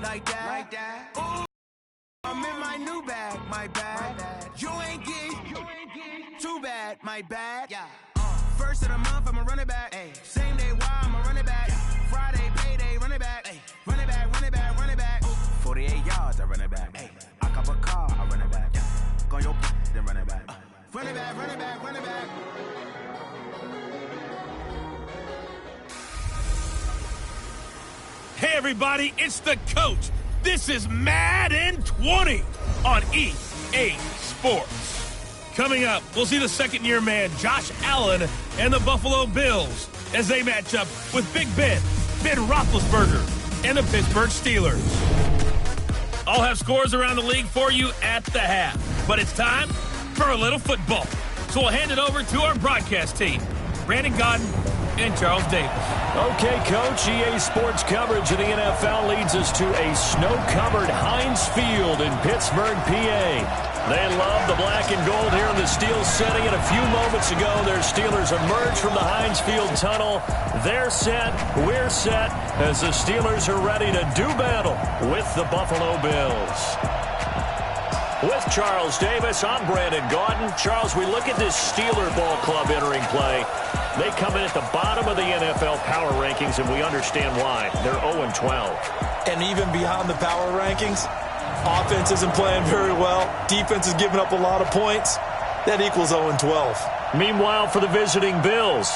like that. Ooh, I'm in my new bag, my bad. You ain't geek, too bad, my bad. Yeah. First of the month, I'ma run it back. Ay. Same day, why I'ma run it back. Friday, payday, run it back. Ay. Run it back, run it back, run it back. 48 yards, I run it back. Ay. I cop a car, I run it back. Yeah. Go your then run it back. Run it back, run it back, run it back. Hey everybody, it's the coach. This is Madden 20 on EA Sports. Coming up, we'll see the second-year man Josh Allen and the Buffalo Bills as they match up with Big Ben Roethlisberger, and the Pittsburgh Steelers. I'll have scores around the league for you at the half, but it's time for a little football. So we'll hand it over to our broadcast team, Brandon Godden and Charles Davis. Okay, Coach, EA Sports coverage of the NFL leads us to a snow-covered Heinz Field in Pittsburgh, PA. They love the black and gold here in the steel setting, and a few moments ago, their Steelers emerged from the Heinz Field tunnel. They're set, we're set, as the Steelers are ready to do battle with the Buffalo Bills. With Charles Davis, I'm Brandon Gaudin. Charles, we look at this Steeler ball club entering play. They come in at the bottom of the NFL power rankings, and we understand why. They're 0-12. And even beyond the power rankings, offense isn't playing very well. Defense is giving up a lot of points. That equals 0-12. Meanwhile, for the visiting Bills,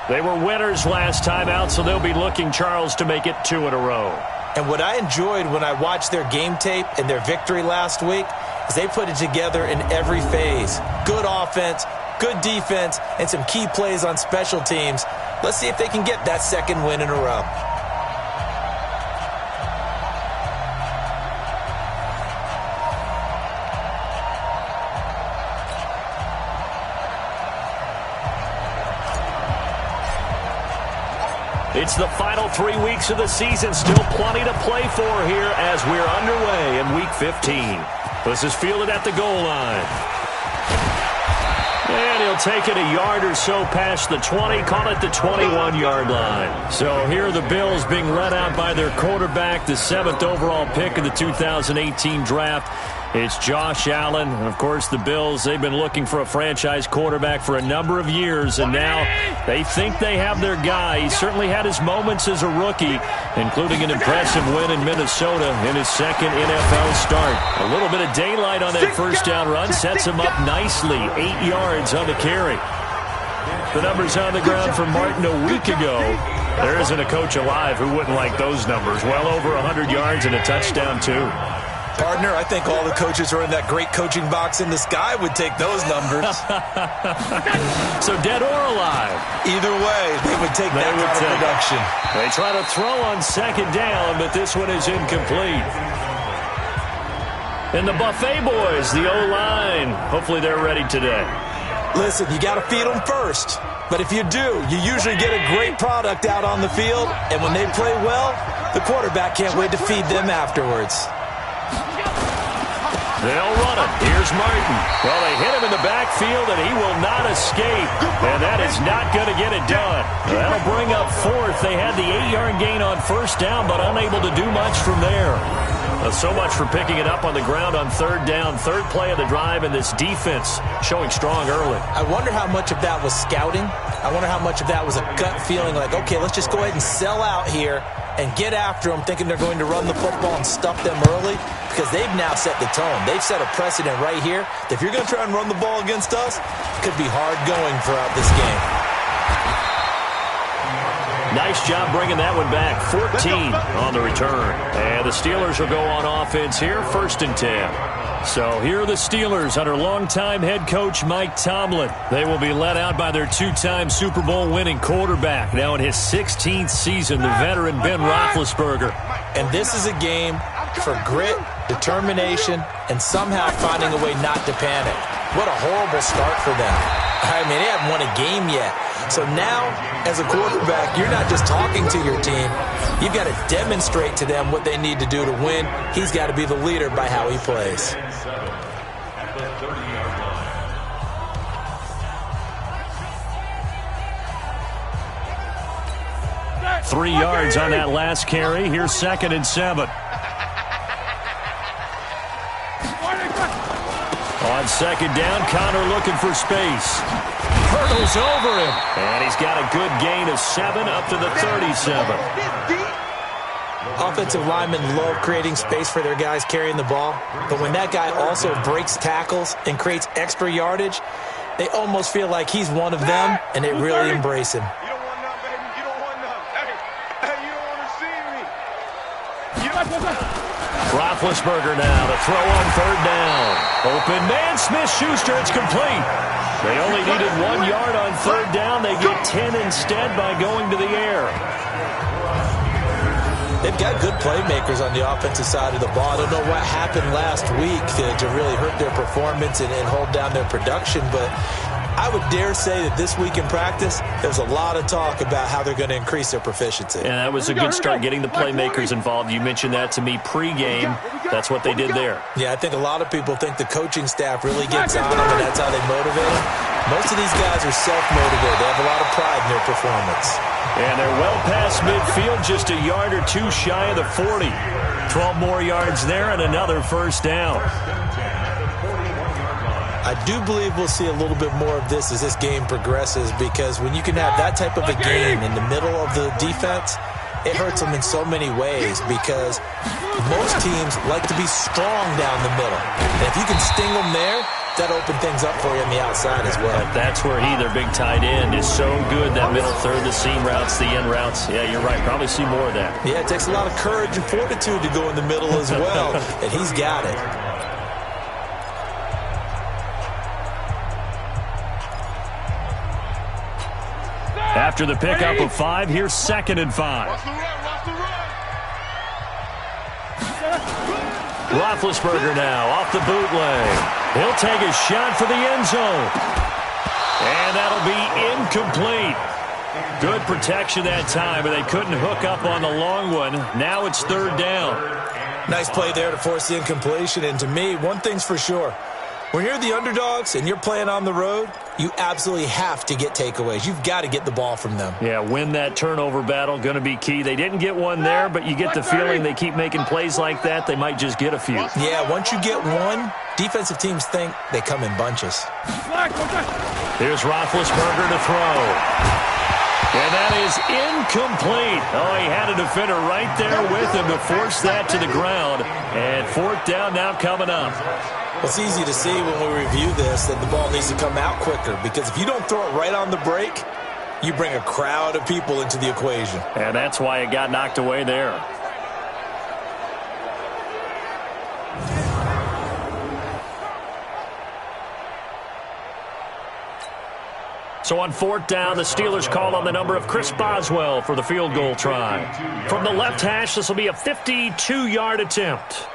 they were winners last time out, so they'll be looking, Charles, to make it 2 in a row. And what I enjoyed when I watched their game tape and their victory last week is they put it together in every phase. Good offense, good defense, and some key plays on special teams. Let's see if they can get that second win in a row. It's the final 3 weeks of the season. Still plenty to play for here as we're underway in Week 15. This is fielded at the goal line. And he'll take it a yard or so past the 20, call it the 21-yard line. So here are the Bills being led out by their quarterback, the 7th overall pick of the 2018 draft. It's Josh Allen. And, of course, the Bills, they've been looking for a franchise quarterback for a number of years, and now they think they have their guy. He certainly had his moments as a rookie, including an impressive win in Minnesota in his second NFL start. A little bit of daylight on that first down run sets him up nicely. 8 yards on the carry. The numbers on the ground for Martin a week ago. There isn't a coach alive who wouldn't like those numbers. Well over 100 yards and a touchdown, too. Partner, I think all the coaches who are in that great coaching box in the sky would take those numbers. So dead or alive? Either way, they would take that kind of production. They try to throw on second down, but this one is incomplete. And the Buffet boys, the O-line, hopefully they're ready today. Listen, you got to feed them first. But if you do, you usually get a great product out on the field. And when they play well, the quarterback can't wait to feed them afterwards. They'll run it. Here's Martin. Well, they hit him in the backfield, and he will not escape. And that is not going to get it done. That'll bring up fourth. They had the 8-yard gain on first down, but unable to do much from there. So much for picking it up on the ground on third down. Third play of the drive, and this defense showing strong early. I wonder how much of that was scouting. I wonder how much of that was a gut feeling like, okay, let's just go ahead and sell out here and get after them, thinking they're going to run the football and stuff them early, because they've now set the tone. They've set a precedent right here. If you're going to try and run the ball against us, it could be hard going throughout this game. Nice job bringing that one back. 14 on the return. And the Steelers will go on offense here, 1st and 10. So here are the Steelers under longtime head coach Mike Tomlin. They will be led out by their 2-time Super Bowl winning quarterback. Now in his 16th season, the veteran Ben Roethlisberger. And this is a game for grit, determination, and somehow finding a way not to panic. What a horrible start for them. I mean, they haven't won a game yet. So now, as a quarterback, you're not just talking to your team. You've got to demonstrate to them what they need to do to win. He's got to be the leader by how he plays. Three yards on that last carry. Here's 2nd and 7. On second down, Connor looking for space. Hurdles over him. And he's got a good gain of 7 up to the 37. Offensive linemen love creating space for their guys carrying the ball, but when that guy also breaks tackles and creates extra yardage, they almost feel like he's one of them, and they really embrace him. You don't want none, baby. You don't want none. Hey, you don't want to see me. You don't Roethlisberger now to throw on third down. Open man, Smith-Schuster, it's complete. They only needed 1 yard on third down. They get 10 instead by going to the air. They've got good playmakers on the offensive side of the ball. I don't know what happened last week to really hurt their performance and hold down their production, but I would dare say that this week in practice, there's a lot of talk about how they're going to increase their proficiency. And that was a good start, getting the playmakers involved. You mentioned that to me pregame. That's what they did there. Yeah, I think a lot of people think the coaching staff really gets on them, and that's how they motivate them. Most of these guys are self-motivated. They have a lot of pride in their performance. And they're well past midfield, just a yard or two shy of the 40. 12 more yards there and another first down. I do believe we'll see a little bit more of this as this game progresses, because when you can have that type of a game in the middle of the defense, it hurts them in so many ways, because most teams like to be strong down the middle. And if you can sting them there, that open things up for you on the outside as well. That's where their big tight end, is so good. That middle third, the seam routes, the end routes. Yeah, you're right. Probably see more of that. Yeah, it takes a lot of courage and fortitude to go in the middle as well, and he's got it. After the pickup of 5, here's 2nd and 5. Roethlisberger now off the bootleg. He'll take a shot for the end zone. And that'll be incomplete. Good protection that time, but they couldn't hook up on the long one. Now it's 3rd down. Nice play there to force the incompletion. And to me, one thing's for sure. When you're the underdogs and you're playing on the road, you absolutely have to get takeaways. You've got to get the ball from them. Yeah, win that turnover battle, going to be key. They didn't get one there, but you get the feeling they keep making plays like that, they might just get a few. Yeah, once you get one, defensive teams think they come in bunches. Here's Roethlisberger to throw. And that is incomplete. Oh, he had a defender right there with him to force that to the ground. And 4th down now coming up. Well, it's easy to see when we review this that the ball needs to come out quicker, because if you don't throw it right on the break, you bring a crowd of people into the equation. And that's why it got knocked away there. So on 4th down, the Steelers call on the number of Chris Boswell for the field goal try. From the left hash, this will be a 52-yard attempt.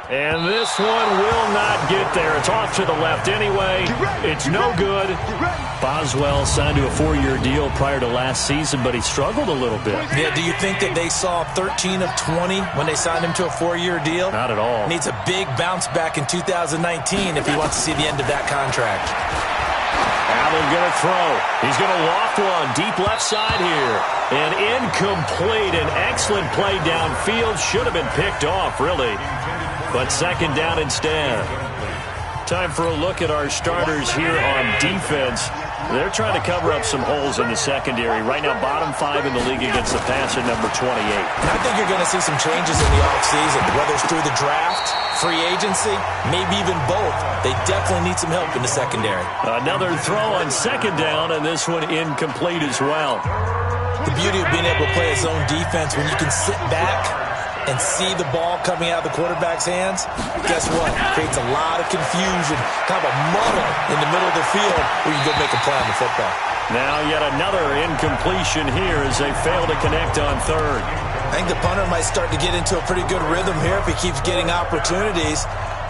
And this one will not get there. It's off to the left anyway. It's no good. Boswell signed to a 4-year deal prior to last season, but he struggled a little bit. Yeah, do you think that they saw 13 of 20 when they signed him to a 4-year deal? Not at all. Needs a big bounce back in 2019 if he wants to see the end of that contract. Allen going to throw. He's going to loft one deep left side here. And incomplete. An excellent play downfield. Should have been picked off, really. But 2nd down instead. Time for a look at our starters here on defense. They're trying to cover up some holes in the secondary. Right now, bottom 5 in the league against the pass at number 28. And I think you're going to see some changes in the offseason, whether it's through the draft, free agency, maybe even both. They definitely need some help in the secondary. Another throw on 2nd down, and this one incomplete as well. The beauty of being able to play a zone defense when you can sit back and see the ball coming out of the quarterback's hands, guess what? Creates a lot of confusion, kind of a muddle in the middle of the field where you can go make a play on the football. Now yet another incompletion here as they fail to connect on 3rd. I think the punter might start to get into a pretty good rhythm here if he keeps getting opportunities.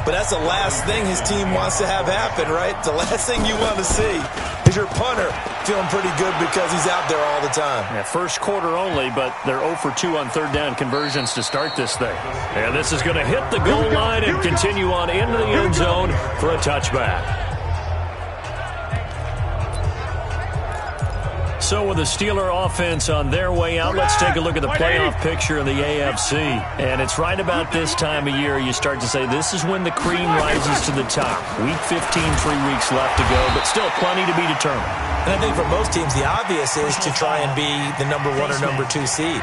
But that's the last thing his team wants to have happen, right? The last thing you want to see is your punter feeling pretty good because he's out there all the time. Yeah, first quarter only, but they're 0 for 2 on 3rd down conversions to start this thing. And this is going to hit the goal line and continue on into the end zone for a touchback. So with the Steeler offense on their way out, let's take a look at the playoff picture in the AFC. And it's right about this time of year you start to say this is when the cream rises to the top. Week 15, 3 weeks left to go, but still plenty to be determined. And I think for most teams, the obvious is to try and be the number 1 or number 2 seed.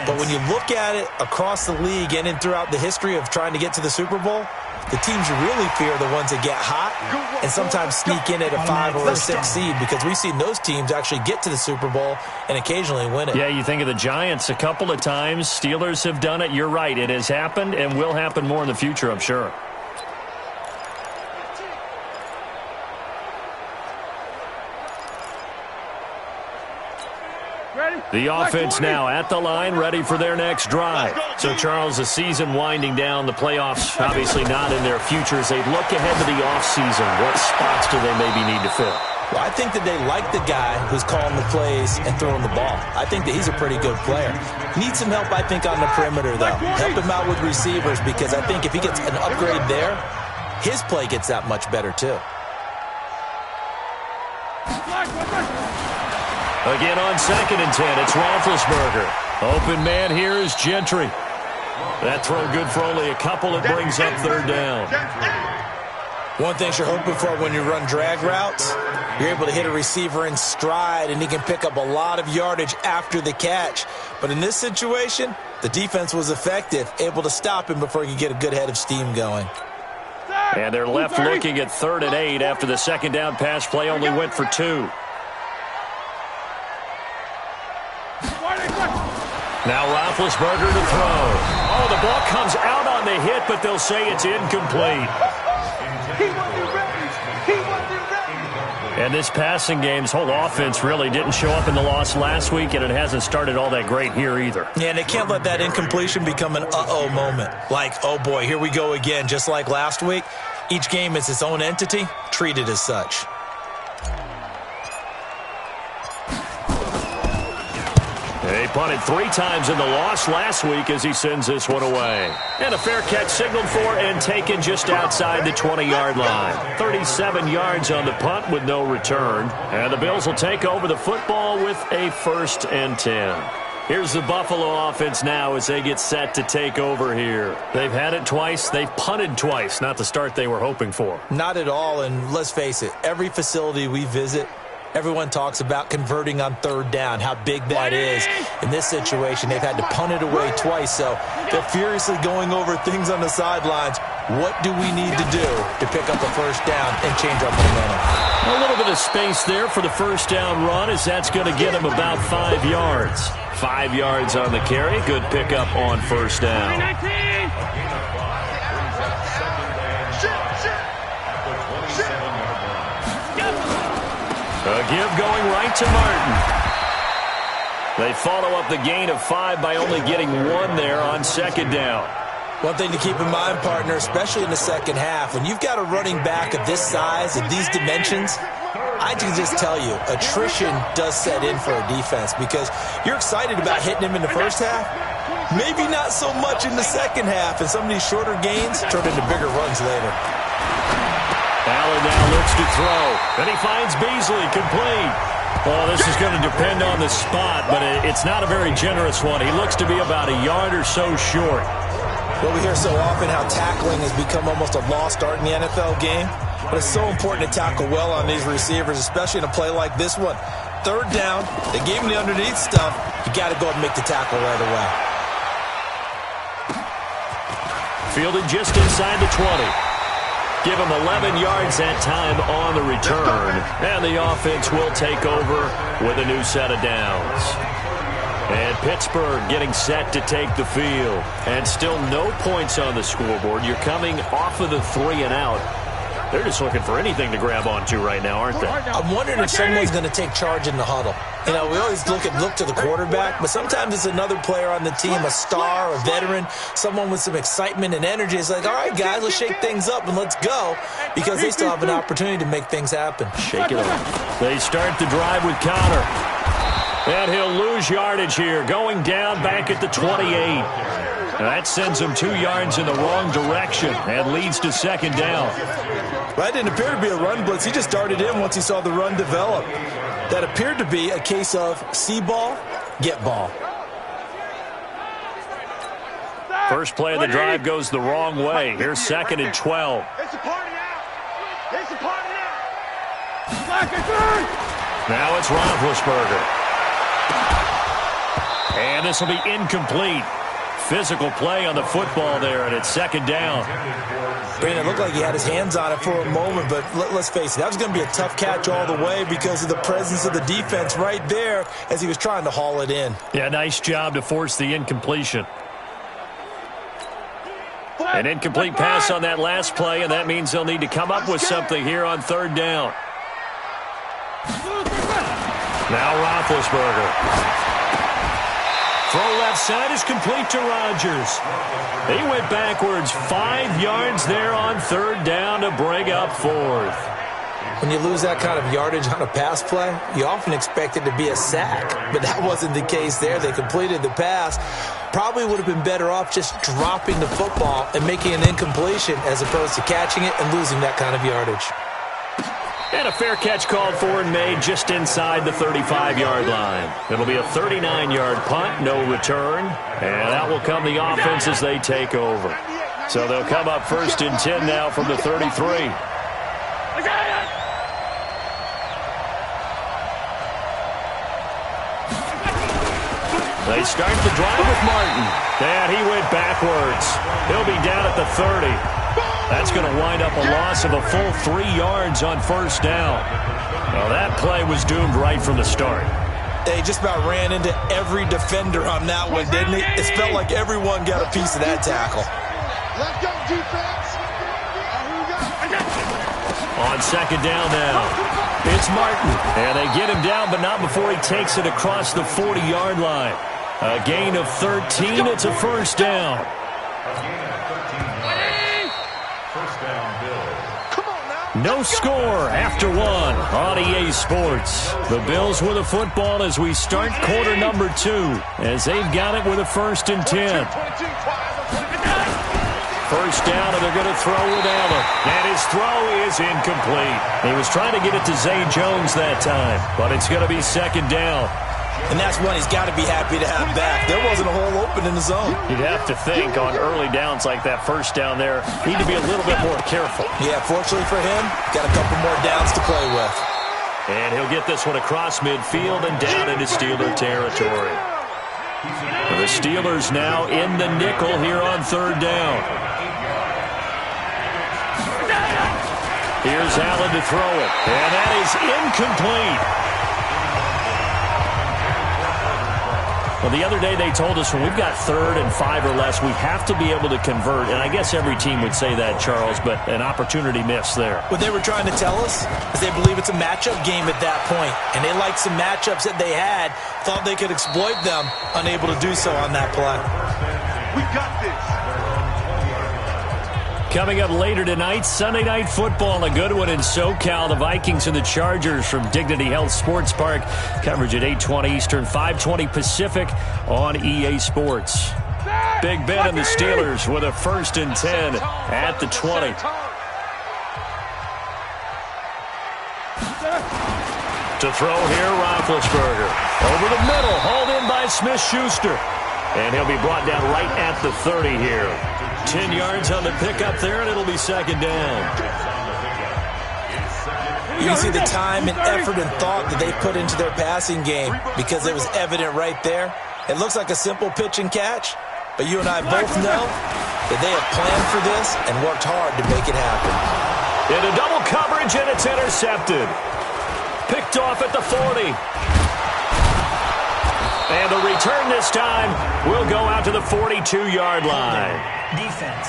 But when you look at it across the league and throughout the history of trying to get to the Super Bowl, the teams you really fear are the ones that get hot and sometimes sneak in at a 5 or a 6 seed, because we've seen those teams actually get to the Super Bowl and occasionally win it. Yeah, you think of the Giants a couple of times. Steelers have done it. You're right. It has happened and will happen more in the future, I'm sure. The offense now at the line, ready for their next drive. So, Charles, the season winding down, the playoffs obviously not in their future. As they look ahead to the offseason, what spots do they maybe need to fill? Well, I think that they like the guy who's calling the plays and throwing the ball. I think that he's a pretty good player. Needs some help, I think, on the perimeter, though. Help him out with receivers, because I think if he gets an upgrade there, his play gets that much better, too. Again on 2nd and 10, it's Roethlisberger. Open man here is Gentry. That throw good for only a couple. It brings up 3rd down. One thing you're hoping for when you run drag routes, you're able to hit a receiver in stride, and he can pick up a lot of yardage after the catch. But in this situation, the defense was effective, able to stop him before he could get a good head of steam going. And they're left looking at 3rd and 8 after the 2nd down pass play only went for 2. Now Roethlisberger to throw. Oh, the ball comes out on the hit, but they'll say it's incomplete. And this passing game's whole offense really didn't show up in the loss last week, and it hasn't started all that great here either. Yeah, and they can't let that incompletion become an uh-oh moment. Like, oh boy, here we go again, just like last week. Each game is its own entity, treated as such. They punted 3 times in the loss last week as he sends this one away. And a fair catch signaled for and taken just outside the 20-yard line. 37 yards on the punt with no return. And the Bills will take over the football with a 1st and 10. Here's the Buffalo offense now as they get set to take over here. They've had it twice. They've punted twice. Not the start they were hoping for. Not at all, and let's face it, every facility we visit, everyone talks about converting on 3rd down, how big that is. In this situation, they've had to punt it away twice, so they're furiously going over things on the sidelines. What do we need to do to pick up a 1st down and change our momentum? A little bit of space there for the 1st down run, as that's going to get him about 5 yards. 5 yards on the carry. Good pickup on 1st down. A give going right to Martin. They follow up the gain of 5 by only getting 1 there on 2nd down. One thing to keep in mind, partner, especially in the second half, when you've got a running back of this size, of these dimensions, I can just tell you, attrition does set in for a defense, because you're excited about hitting him in the first half, maybe not so much in the second half, and some of these shorter gains turn into bigger runs later. Allen now looks to throw, and he finds Beasley complete. Well, this is going to depend on the spot, but it's not a very generous one. He looks to be about a yard or so short. Well, we hear so often how tackling has become almost a lost art in the NFL game, but it's so important to tackle well on these receivers, especially in a play like this one. 3rd down, they gave him the underneath stuff. You got to go and make the tackle right away. Fielded just inside the 20. Give him 11 yards that time on the return. And the offense will take over with a new set of downs. And Pittsburgh getting set to take the field. And still no points on the scoreboard. You're coming off of the 3 and out. They're just looking for anything to grab onto right now, aren't they? I'm wondering if someone's going to take charge in the huddle. You know, we always look to the quarterback, but sometimes it's another player on the team, a star, a veteran, someone with some excitement and energy. It's like, all right, guys, let's shake things up and let's go, because they still have an opportunity to make things happen. Shake it up. They start the drive with Connor. And he'll lose yardage here, going down back at the 28. That sends him 2 yards in the wrong direction and leads to 2nd down. That didn't appear to be a run blitz. He just darted in once he saw the run develop. That appeared to be a case of see ball, get ball. First play of the drive goes the wrong way. Here's 2nd and 12. It's a party out. It's a party out. Now it's Roethlisberger. And this will be incomplete. Physical play on the football there, and it's 2nd down. Brandon, it looked like he had his hands on it for a moment, but let's face it, that was going to be a tough catch all the way because of the presence of the defense right there as he was trying to haul it in. Yeah, nice job to force the incompletion. An incomplete pass on that last play, and that means they'll need to come up with something here on 3rd down. Now Roethlisberger. Throw left side is complete to Rodgers. He went backwards 5 yards there on 3rd down to bring up 4th. When you lose that kind of yardage on a pass play, you often expect it to be a sack, but that wasn't the case there. They completed the pass. Probably would have been better off just dropping the football and making an incompletion as opposed to catching it and losing that kind of yardage. And a fair catch called for and made just inside the 35-yard line. It'll be a 39-yard punt, no return, and that will come the offense as they take over. So they'll come up 1st and 10 now from the 33. They start the drive with Martin. And he went backwards. He'll be down at the 30. That's going to wind up a loss of a full 3 yards on 1st down. Well, that play was doomed right from the start. They just about ran into every defender on that one, didn't he? It felt like everyone got a piece of that tackle. Let's go, defense. On 2nd down now, it's Martin. And they get him down, but not before he takes it across the 40-yard line. A gain of 13. It's a 1st down. No score after 1 on EA Sports. The Bills with the football as we start quarter number 2, as they've got it with a 1st and 10. 1st down, and they're going to throw with Allen. And his throw is incomplete. He was trying to get it to Zay Jones that time, but it's going to be 2nd down. And that's one he's got to be happy to have back. There wasn't a hole open in the zone. You'd have to think on early downs like that 1st down there, need to be a little bit more careful. Yeah, fortunately for him, got a couple more downs to play with. And he'll get this one across midfield and down into Steeler territory. The Steelers now in the nickel here on 3rd down. Here's Allen to throw it, and that is incomplete. Well, the other day they told us when we've got 3rd and 5 or less, we have to be able to convert. And I guess every team would say that, Charles, but an opportunity missed there. What they were trying to tell us is they believe it's a matchup game at that point. And they liked some matchups that they had, thought they could exploit them, unable to do so on that play. We got this. Coming up later tonight, Sunday Night Football, a good one in SoCal. The Vikings and the Chargers from Dignity Health Sports Park. Coverage at 8:20 Eastern, 5:20 Pacific on EA Sports. Big Ben and the Steelers with a 1st and 10 at the 20. To throw here, Roethlisberger. Over the middle, hauled in by Smith-Schuster. And he'll be brought down right at the 30 here. 10 yards on the pickup there, and it'll be 2nd down. You can see the time and effort and thought that they put into their passing game because it was evident right there. It looks like a simple pitch and catch, but you and I both know that they have planned for this and worked hard to make it happen. Into double coverage, and it's intercepted. Picked off at the 40. And the return this time will go out to the 42-yard line. Defense.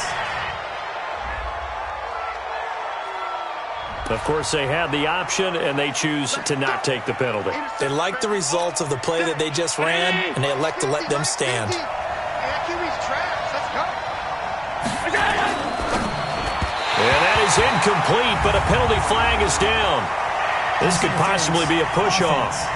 Of course, they had the option, and they choose to not take the penalty. They like the results of the play that they just ran, and they elect to let them stand. Let's go. And that is incomplete, but a penalty flag is down. This could possibly be a push-off.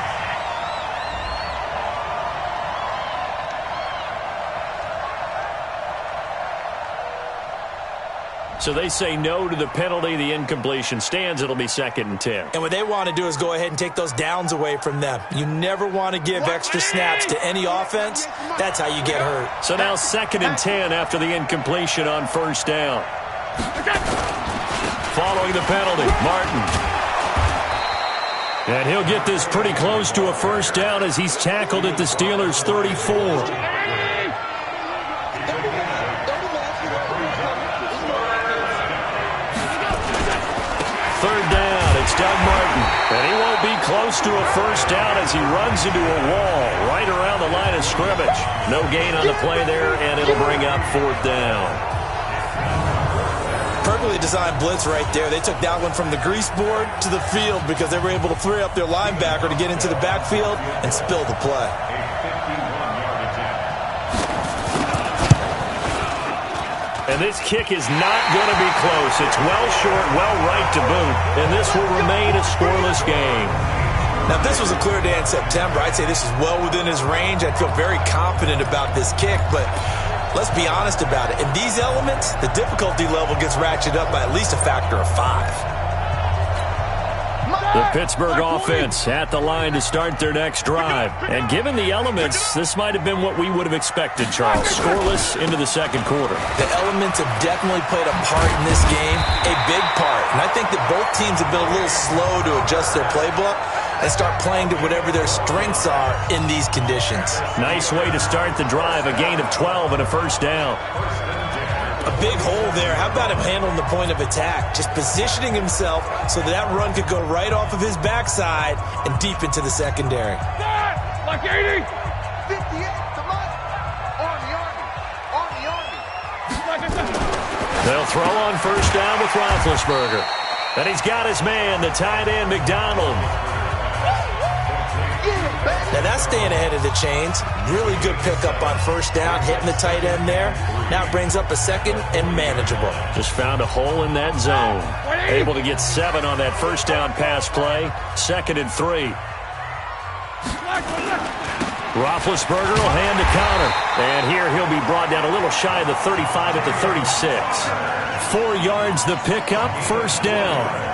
So they say no to the penalty. The incompletion stands. It'll be 2nd and 10. And what they want to do is go ahead and take those downs away from them. You never want to give extra snaps to any offense. That's how you get hurt. So now 2nd and 10 after the incompletion on 1st down. Following the penalty, Martin. And he'll get this pretty close to a 1st down as he's tackled at the Steelers' 34. 3rd down, it's Doug Martin. And he won't be close to a 1st down as he runs into a wall right around the line of scrimmage. No gain on the play there, and it'll bring up 4th down. Perfectly designed blitz right there. They took that one from the grease board to the field because they were able to free up their linebacker to get into the backfield and spill the play. And this kick is not going to be close. It's well short, well right to boot. And this will remain a scoreless game. Now, if this was a clear day in September, I'd say this is well within his range. I'd feel very confident about this kick, but let's be honest about it. In these elements, the difficulty level gets ratcheted up by at least a factor of 5. The Pittsburgh offense at the line to start their next drive. And given the elements, this might have been what we would have expected, Charles. Scoreless into the 2nd quarter. The elements have definitely played a part in this game, a big part. And I think that both teams have been a little slow to adjust their playbook and start playing to whatever their strengths are in these conditions. Nice way to start the drive, a gain of 12 and a 1st down. A big hole there. How about him handling the point of attack? Just positioning himself so that run could go right off of his backside and deep into the secondary. Like 80. 58 to Mike. Army. They'll throw on 1st down with Roethlisberger. And he's got his man, the tight end, McDonald. Now that's staying ahead of the chains. Really good pickup on 1st down, hitting the tight end there. Now it brings up a 2nd and manageable. Just found a hole in that zone. Able to get 7 on that 1st down pass play. 2nd and 3. Roethlisberger will hand to counter. And here he'll be brought down a little shy of the 35 at the 36. 4 yards the pickup, 1st down.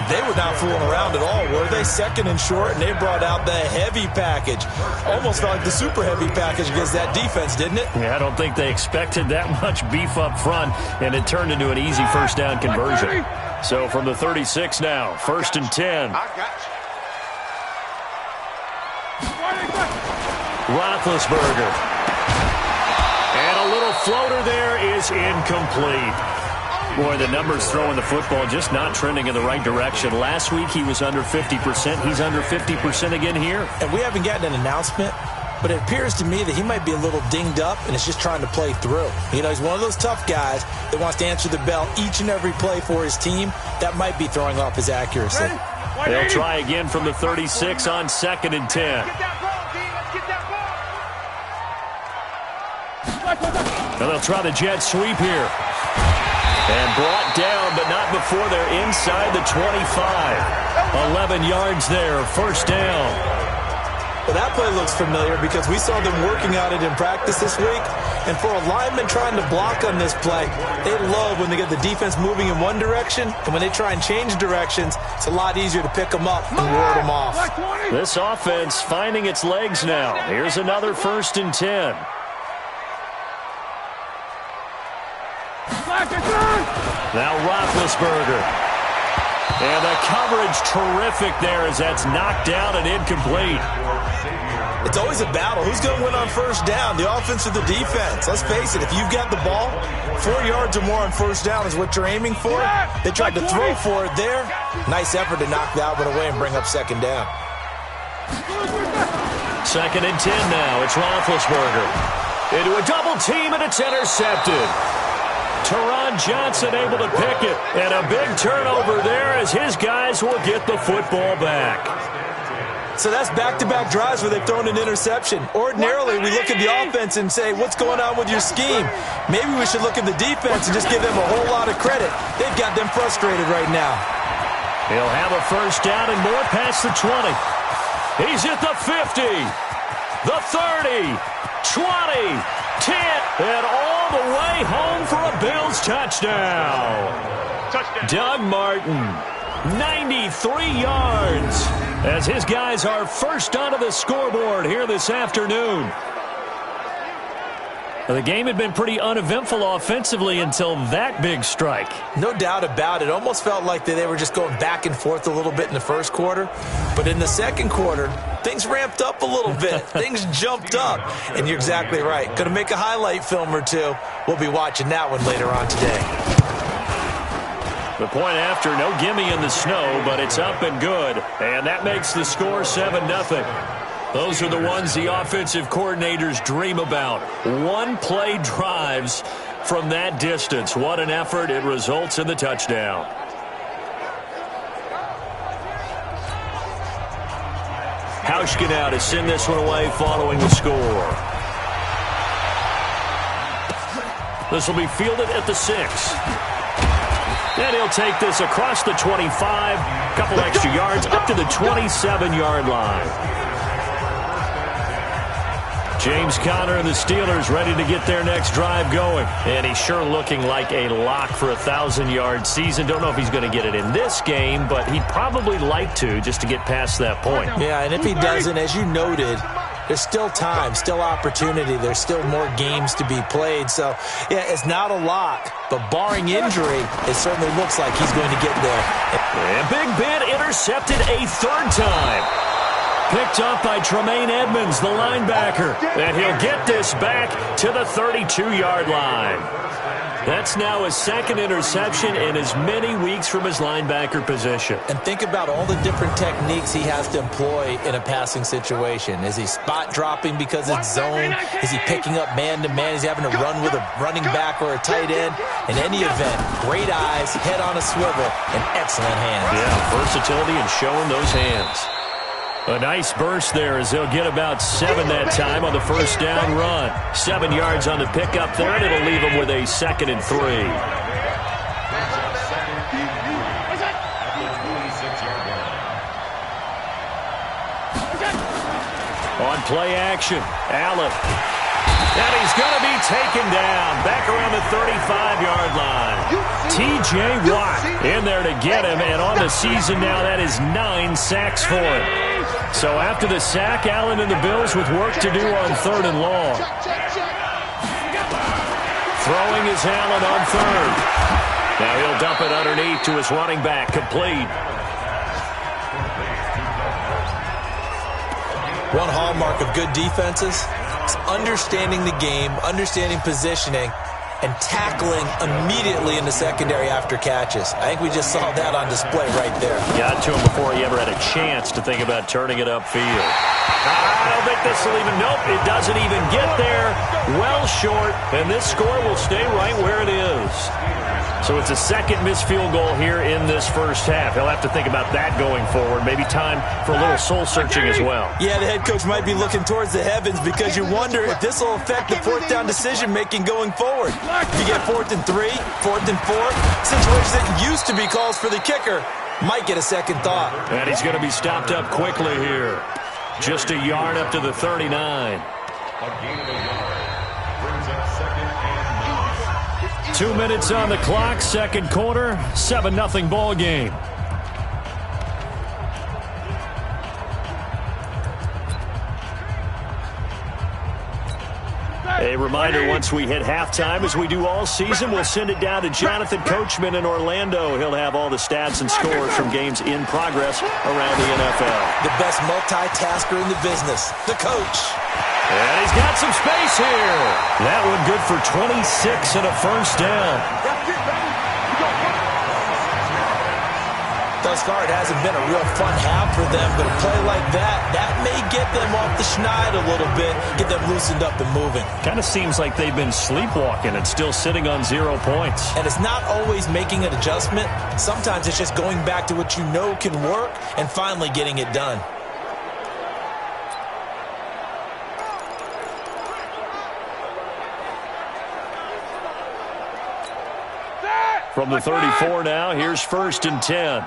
They were not fooling around at all, were they? 2nd and short, and they brought out the heavy package. Almost felt like the super heavy package against that defense, didn't it? Yeah, I don't think they expected that much beef up front, and it turned into an easy 1st down conversion. So from the 36 now, 1st and 10. I got you. Roethlisberger. And a little floater there is incomplete. Boy, the numbers throwing the football just not trending in the right direction. Last week he was under 50%. He's under 50% again here. And we haven't gotten an announcement, but it appears to me that he might be a little dinged up and is just trying to play through. You know, he's one of those tough guys that wants to answer the bell each and every play for his team. That might be throwing off his accuracy. They'll try again from the 36 on 2nd and 10. Get that ball, D. Let's get that ball. Now they'll try the jet sweep here. And brought down, but not before they're inside the 25. 11 yards there, 1st down. Well, that play looks familiar because we saw them working on it in practice this week. And for a lineman trying to block on this play, they love when they get the defense moving in one direction. And when they try and change directions, it's a lot easier to pick them up and ward them off. This offense finding its legs now. Here's another 1st and 10. Now Roethlisberger. And the coverage terrific there as that's knocked down and incomplete. It's always a battle. Who's going to win on 1st down, the offense or the defense? Let's face it, if you've got the ball, 4 yards or more on 1st down is what you're aiming for. They tried to throw for it there. Nice effort to knock that one away and bring up 2nd down. 2nd and 10 now. It's Roethlisberger. Into a double team, and it's intercepted. Teron Johnson able to pick it. And a big turnover there as his guys will get the football back. So that's back-to-back drives where they've thrown an interception. Ordinarily, we look at the offense and say, what's going on with your scheme? Maybe we should look at the defense and just give them a whole lot of credit. They've got them frustrated right now. He'll have a 1st down and more past the 20. He's at the 50, the 30, 20, 10, and all the way home for a Bills touchdown. Doug Martin, 93 yards, as his guys are first onto the scoreboard here this afternoon. The game had been pretty uneventful offensively until that big strike. No doubt about it. Almost felt like they were just going back and forth a little bit in the first quarter. But in the second quarter, things ramped up a little bit. Things jumped up. And you're exactly right. Going to make a highlight film or two. We'll be watching that one later on today. The point after, no gimme in the snow, but it's up and good. And that makes the score 7-0. Those are the ones the offensive coordinators dream about. One-play drives from that distance. What an effort. It results in the touchdown. Hauschka now to send this one away following the score. This will be fielded at the 6. And he'll take this across the 25. Couple extra yards up to the 27-yard line. James Conner and the Steelers ready to get their next drive going. And he's sure looking like a lock for a 1,000-yard season. Don't know if he's going to get it in this game, but he'd probably like to just to get past that point. Yeah, and if he doesn't, as you noted, there's still time, still opportunity. There's still more games to be played. So, yeah, it's not a lock, but barring injury, it certainly looks like he's going to get there. And Big Ben intercepted a third time. Picked up by Tremaine Edmonds, the linebacker. And he'll get this back to the 32-yard line. That's now his second interception in as many weeks from his linebacker position. And think about all the different techniques he has to employ in a passing situation. Is he spot dropping because it's zone? Is he picking up man-to-man? Is he having to run with a running back or a tight end? In any event, great eyes, head on a swivel, and excellent hands. Yeah, versatility and showing those hands. A nice burst there as they'll get about 7 that time on the first down run. 7 yards on the pickup there, and it'll leave them with a 2nd and 3. On play action, Allen. And he's going to be taken down back around the 35-yard line. T.J. Watt in there to get him, and on the season now, that is 9 sacks for him. So after the sack, Allen and the Bills with work to do on 3rd and long. Throwing is Allen on 3rd. Now he'll dump it underneath to his running back, complete. One hallmark of good defenses is understanding the game, understanding positioning, and tackling immediately in the secondary after catches. I think we just saw that on display right there. Got to him before he ever had a chance to think about turning it upfield. I don't think this will even, nope, it doesn't even get there. Well short, and this score will stay right where it is. So it's a second missed field goal here in this first half. He'll have to think about that going forward. Maybe time for a little soul-searching as well. Yeah, the head coach might be looking towards the heavens because you wonder if this will affect the 4th down decision-making going forward. If you get 4th and 3, 4th and 4, situations that used to be calls for the kicker might get a second thought. And he's going to be stopped up quickly here. Just a yard up to the 39. A gain of a yard brings up 2nd and 9. 2 minutes on the clock, second quarter, 7-0 ball game. A reminder, once we hit halftime, as we do all season, we'll send it down to Jonathan Coachman in Orlando. He'll have all the stats and scores from games in progress around the NFL. The best multitasker in the business, the coach. And he's got some space here. That one good for 26 and a first down. Thus far, it hasn't been a real fun half for them, but a play like that may get them off the schneid a little bit, get them loosened up and moving. Kind of seems like they've been sleepwalking and still sitting on 0 points. And it's not always making an adjustment. Sometimes it's just going back to what you know can work and finally getting it done. From the 34 now, here's 1st and 10.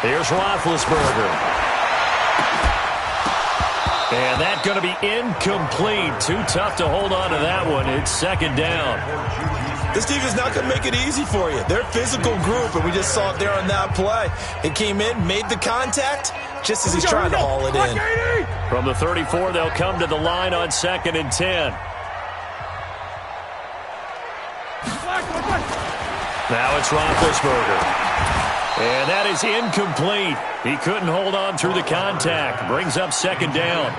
Here's Roethlisberger. And that's going to be incomplete. Too tough to hold on to that one. It's second down. This defense not going to make it easy for you. They're a physical group, and we just saw it there on that play. It came in, made the contact, just as he's trying to haul it in. From the 34, they'll come to the line on 2nd and 10. Now it's Roethlisberger. And that is incomplete. He couldn't hold on through the contact. Brings up second down.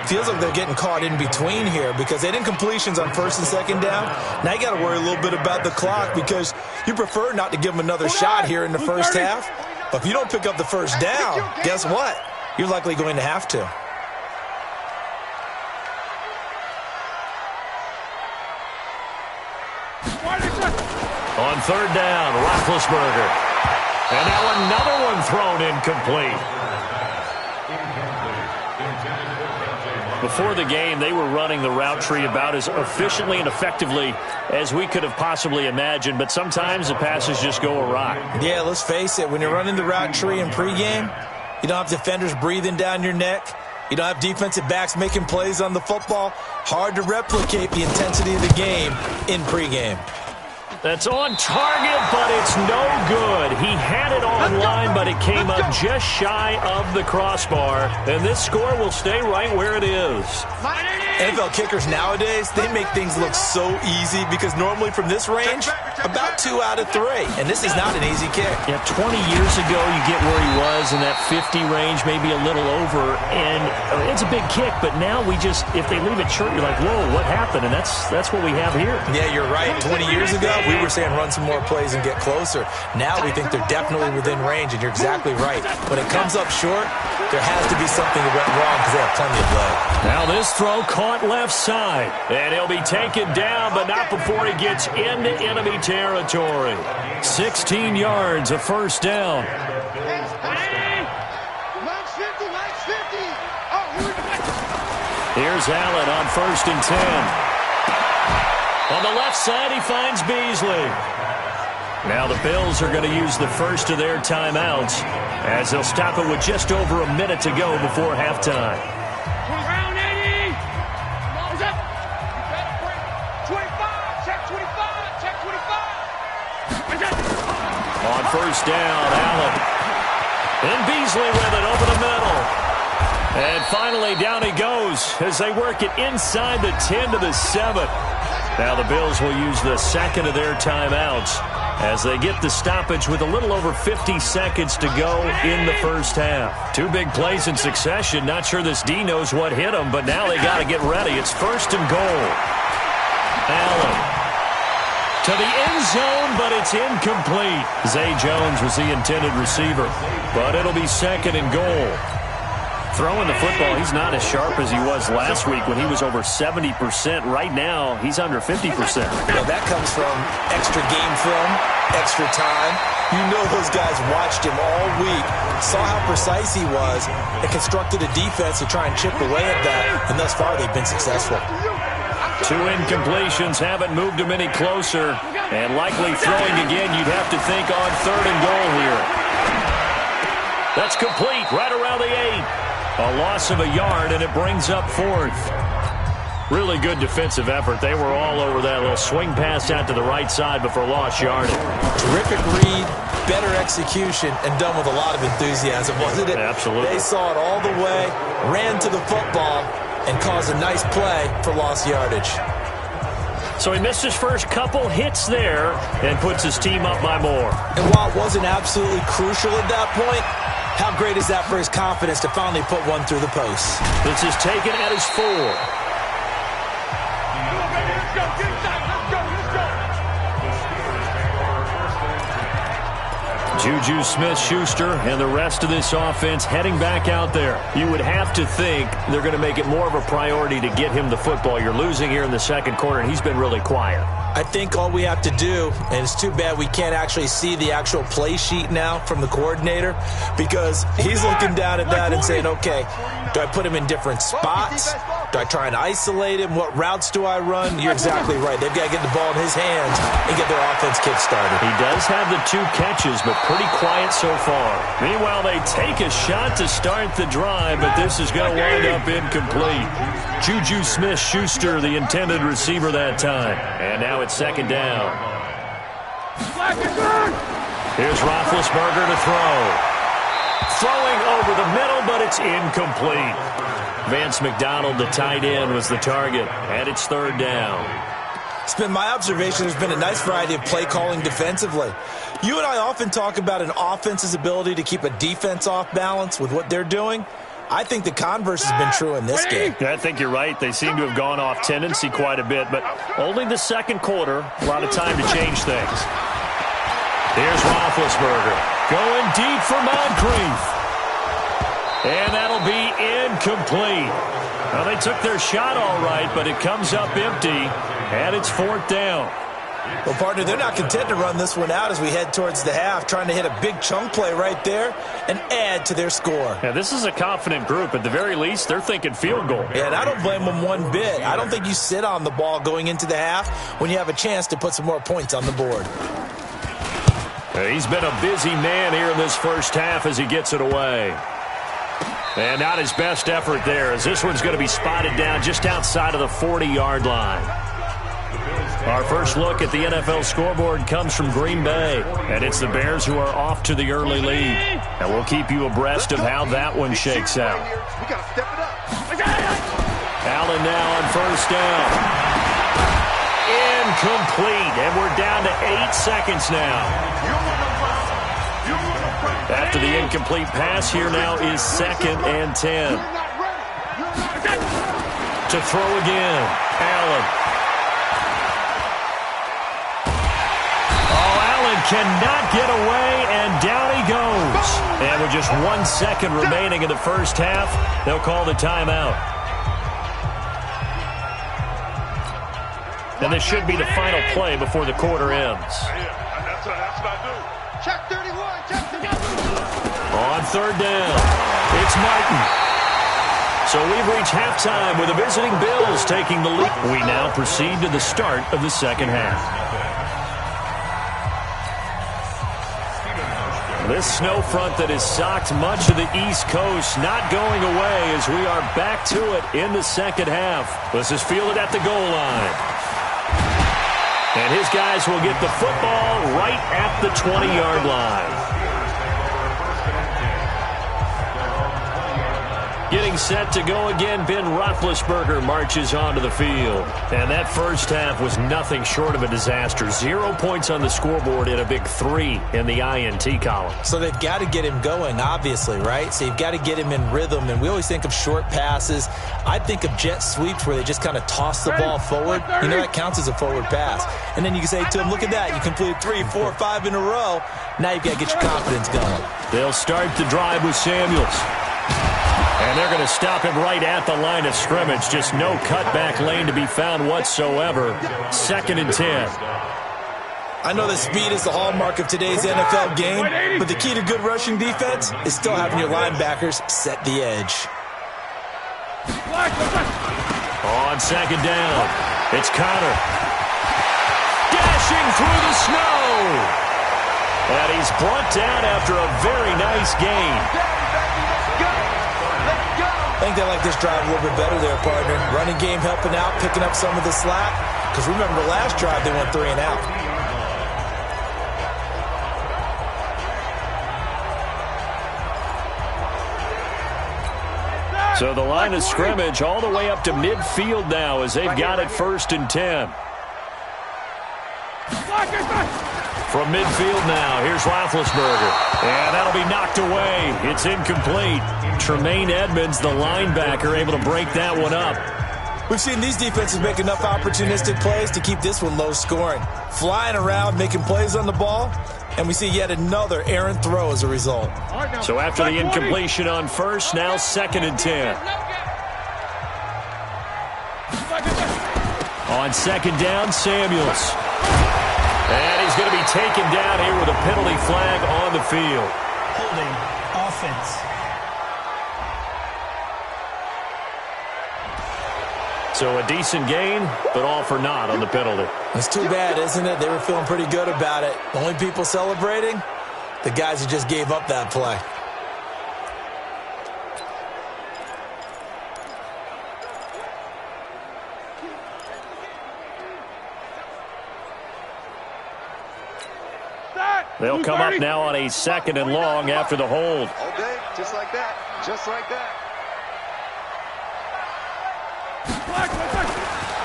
Feels like they're getting caught in between here because they had incompletions on 1st and 2nd down. Now you got to worry a little bit about the clock because you prefer not to give them another shot here in the first half. But if you don't pick up the first down, guess what? You're likely going to have to. On 3rd down, Roethlisberger. And now another one thrown incomplete. Before the game, they were running the route tree about as efficiently and effectively as we could have possibly imagined, but sometimes the passes just go awry. Yeah, let's face it. When you're running the route tree in pregame, you don't have defenders breathing down your neck. You don't have defensive backs making plays on the football. Hard to replicate the intensity of the game in pregame. That's on target, but it's no good. He had it on line, but it came up just shy of the crossbar. And this score will stay right where it is. NFL kickers nowadays, they make things look so easy because normally from this range, about 2 out of 3. And this is not an easy kick. Yeah, 20 years ago, you get where he was in that 50 range, maybe a little over. And it's a big kick, but now we just, if they leave it short, you're like, whoa, what happened? And that's what we have here. Yeah, you're right. 20 years ago, we were saying run some more plays and get closer. Now we think they're definitely within range, and you're exactly right. When it comes up short, there has to be something that went wrong because they have plenty of leg. Now this throw caught left side, and he'll be taken down, but not before he gets into enemy territory. 16 yards, a first down. Here's Allen on 1st and 10. On the left side, he finds Beasley. Now the Bills are going to use the first of their timeouts as they'll stop it with just over a minute to go before halftime. Round 80. What was that? 25. Check 25. Check 25. On 1st down, Allen. And Beasley with it over the middle. And finally, down he goes as they work it inside the 10 to the 7. Now the Bills will use the second of their timeouts as they get the stoppage with a little over 50 seconds to go in the first half. 2 big plays in succession. Not sure this D knows what hit them, but now they got to get ready. It's 1st and goal. Allen to the end zone, but it's incomplete. Zay Jones was the intended receiver, but it'll be 2nd and goal. Throwing the football, he's not as sharp as he was last week when he was over 70%. Right now, he's under 50%. Well, that comes from extra game film, extra time. You know those guys watched him all week, saw how precise he was, and constructed a defense to try and chip away at that. And thus far, they've been successful. 2 incompletions haven't moved him any closer. And likely throwing again, you'd have to think on 3rd and goal here. That's complete right around the 8. A loss of a yard, and it brings up 4th. Really good defensive effort. They were all over that little swing pass out to the right side before lost yardage. Terrific read, better execution, and done with a lot of enthusiasm, wasn't it? Absolutely. They saw it all the way, ran to the football, and caused a nice play for lost yardage. So he missed his first couple hits there and puts his team up by more. And while it wasn't absolutely crucial at that point, how great is that for his confidence to finally put one through the post? This is taken at his 4. Juju Smith-Schuster and the rest of this offense heading back out there. You would have to think they're going to make it more of a priority to get him the football. You're losing here in the second quarter, and he's been really quiet. I think all we have to do, and it's too bad we can't actually see the actual play sheet now from the coordinator, because he's looking down at that and saying, okay, do I put him in different spots? Do I try and isolate him? What routes do I run? You're exactly right. They've got to get the ball in his hands and get their offense kick-started. He does have the 2 catches, but pretty quiet so far. Meanwhile, they take a shot to start the drive, but this is going to wind up incomplete. Juju Smith-Schuster, the intended receiver that time. And now it's second down. Here's Roethlisberger to throw. Throwing over the middle, but it's incomplete. Vance McDonald, the tight end, was the target, and it's third down. It's been my observation there's been a nice variety of play calling defensively. You and I often talk about an offense's ability to keep a defense off balance with what they're doing. I think the converse has been true in this game. I think you're right. They seem to have gone off tendency quite a bit, but only the second quarter, a lot of time to change things. Here's Roethlisberger going deep for Moncrief. And that'll be incomplete. Well, they took their shot all right, but it comes up empty, and it's fourth down. Well, partner, they're not content to run this one out as we head towards the half, trying to hit a big chunk play right there and add to their score. Yeah, this is a confident group. At the very least, they're thinking field goal. Yeah, and I don't blame them one bit. I don't think you sit on the ball going into the half when you have a chance to put some more points on the board. He's been a busy man here in this first half as he gets it away. And not his best effort there, as this one's going to be spotted down just outside of the 40-yard line. Our first look at the NFL scoreboard comes from Green Bay, and it's the Bears who are off to the early lead. And we'll keep you abreast of how that one shakes out. We got to step it up. Allen now on first down. Incomplete, and we're down to 8 seconds now. After the incomplete pass, here now is 2nd and 10. To throw again, Allen. Oh, Allen cannot get away, and down he goes. And with just 1 second remaining in the first half, they'll call the timeout. And this should be the final play before the quarter ends. That's what I do. Check 31. Check 31. On third down, it's Martin. So we've reached halftime with the visiting Bills taking the lead. We now proceed to the start of the second half. This snow front that has socked much of the East Coast not going away as we are back to it in the second half. This is fielded at the goal line. And his guys will get the football right at the 20-yard line. Getting set to go again, Ben Roethlisberger marches onto the field. And that first half was nothing short of a disaster. 0 points on the scoreboard and a big 3 in the INT column. So they've got to get him going, obviously, right? So you've got to get him in rhythm. And we always think of short passes. I think of jet sweeps where they just kind of toss the ball forward. You know, that counts as a forward pass. And then you can say to him, look at that. You completed 3, 4, 5 in a row. Now you've got to get your confidence going. They'll start the drive with Samuels. And they're going to stop him right at the line of scrimmage. Just no cutback lane to be found whatsoever. 2nd and 10. I know that speed is the hallmark of today's NFL game, but the key to good rushing defense is still having your linebackers set the edge. On 2nd down, it's Connor. Dashing through the snow. And he's brought down after a very nice gain. I think they like this drive a little bit better there, partner. Running game helping out, picking up some of the slack. Because remember, last drive they went 3 and out. So the line of scrimmage all the way up to midfield now as they've got it 1st and 10. From midfield now, here's Roethlisberger. And that'll be knocked away. It's incomplete. Tremaine Edmonds, the linebacker, able to break that one up. We've seen these defenses make enough opportunistic plays to keep this one low scoring. Flying around, making plays on the ball, and we see yet another errant throw as a result. So after the incompletion on first, now 2nd and 10. On 2nd down, Samuels. And he's going to be taken down here with a penalty flag on the field. Holding offense. So a decent gain, but all for naught on the penalty. It's too bad, isn't it? They were feeling pretty good about it. The only people celebrating, the guys who just gave up that play. They'll come up now on a 2nd and long after the hold. Okay, just like that. Just like that.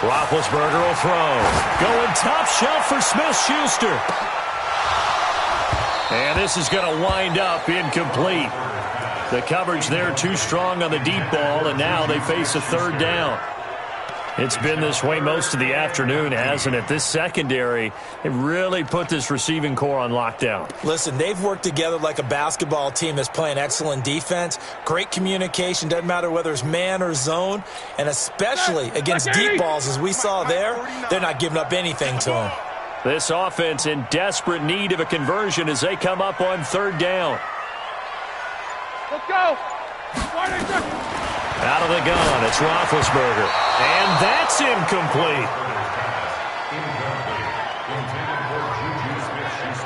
Roethlisberger will throw. Going top shelf for Smith-Schuster. And this is going to wind up incomplete. The coverage there too strong on the deep ball, and now they face a 3rd down. It's been this way most of the afternoon, hasn't it? This secondary, it really put this receiving core on lockdown. Listen, they've worked together like a basketball team that's playing excellent defense. Great communication, doesn't matter whether it's man or zone. And especially against deep balls, as we saw there, they're not giving up anything to them. This offense in desperate need of a conversion as they come up on 3rd down. Let's go. Out of the gun, it's Roethlisberger. And that's incomplete.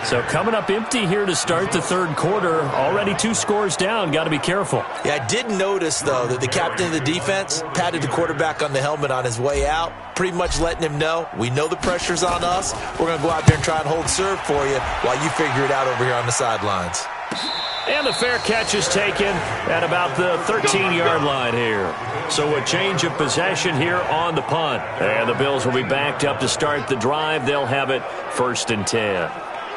So coming up empty here to start the 3rd quarter. Already 2 scores down. Got to be careful. Yeah, I did notice, though, that the captain of the defense patted the quarterback on the helmet on his way out, pretty much letting him know, we know the pressure's on us. We're going to go out there and try and hold serve for you while you figure it out over here on the sidelines. And the fair catch is taken at about the 13-yard line here. So a change of possession here on the punt. And the Bills will be backed up to start the drive. They'll have it 1st and 10.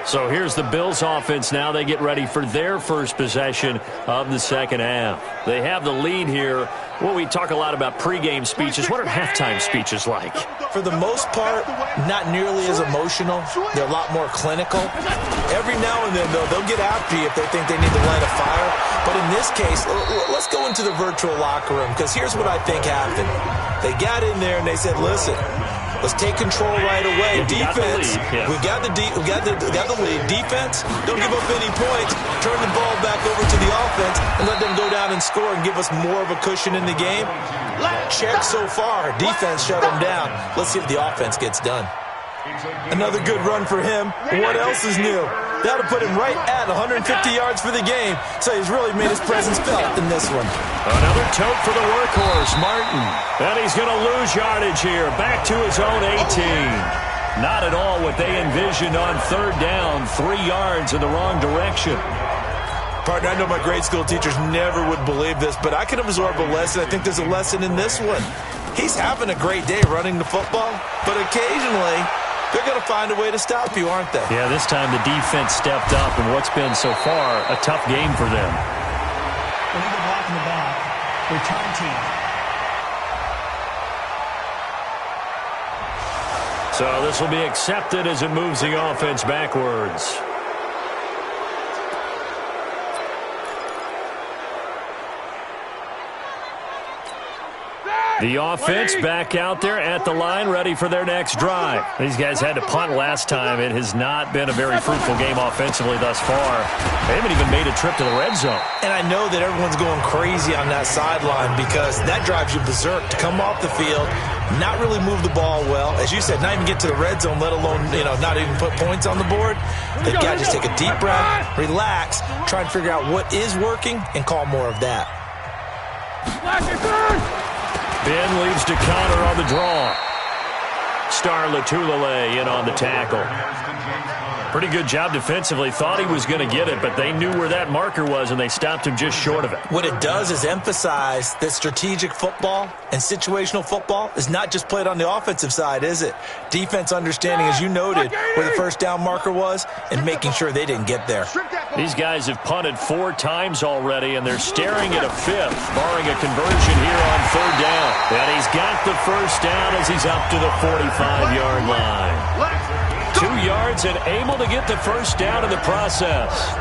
So here's the Bills offense now. They get ready for their first possession of the 2nd half. They have the lead here. Well, we talk a lot about pregame speeches. What are halftime speeches like? For the most part, not nearly as emotional. They're a lot more clinical. Every now and then, though, they'll get after you if they think they need to light a fire. But in this case, let's go into the virtual locker room, because here's what I think happened. They got in there and they said, listen, let's take control right away. Defense, we got the lead. Defense, don't give up any points. Turn the ball back over to the offense and let them go down and score and give us more of a cushion in the game. Check so far. Defense shut them down. Let's see if the offense gets done. Another good run for him. What else is new? That'll put him right at 150 yards for the game. So he's really made his presence felt in this one. Another tote for the workhorse, Martin. And he's going to lose yardage here. Back to his own 18. Not at all what they envisioned on 3rd down. 3 yards in the wrong direction. Partner, I know my grade school teachers never would believe this, but I can absorb a lesson. I think there's a lesson in this one. He's having a great day running the football, but occasionally they're going to find a way to stop you, aren't they? Yeah, this time the defense stepped up in what's been so far a tough game for them. Illegal block in the back. Return team. So this will be accepted as it moves the offense backwards. The offense back out there at the line, ready for their next drive. These guys had to punt last time. It has not been a very fruitful game offensively thus far. They haven't even made a trip to the red zone. And I know that everyone's going crazy on that sideline because that drives you berserk to come off the field, not really move the ball well. As you said, not even get to the red zone, let alone, not even put points on the board. They've got to just take a deep breath, relax, try and figure out what is working, and call more of that. Ben leaves to counter on the draw. Star Latulele in on the tackle. Pretty good job defensively. Thought he was going to get it, but they knew where that marker was, and they stopped him just short of it. What it does is emphasize that strategic football and situational football is not just played on the offensive side, is it? Defense understanding, as you noted, where the first down marker was and making sure they didn't get there. These guys have punted 4 times already, and they're staring at a 5th, barring a conversion here on 3rd down. And he's got the first down as he's up to the 45-yard line. 2 yards and able to get the first down in the process.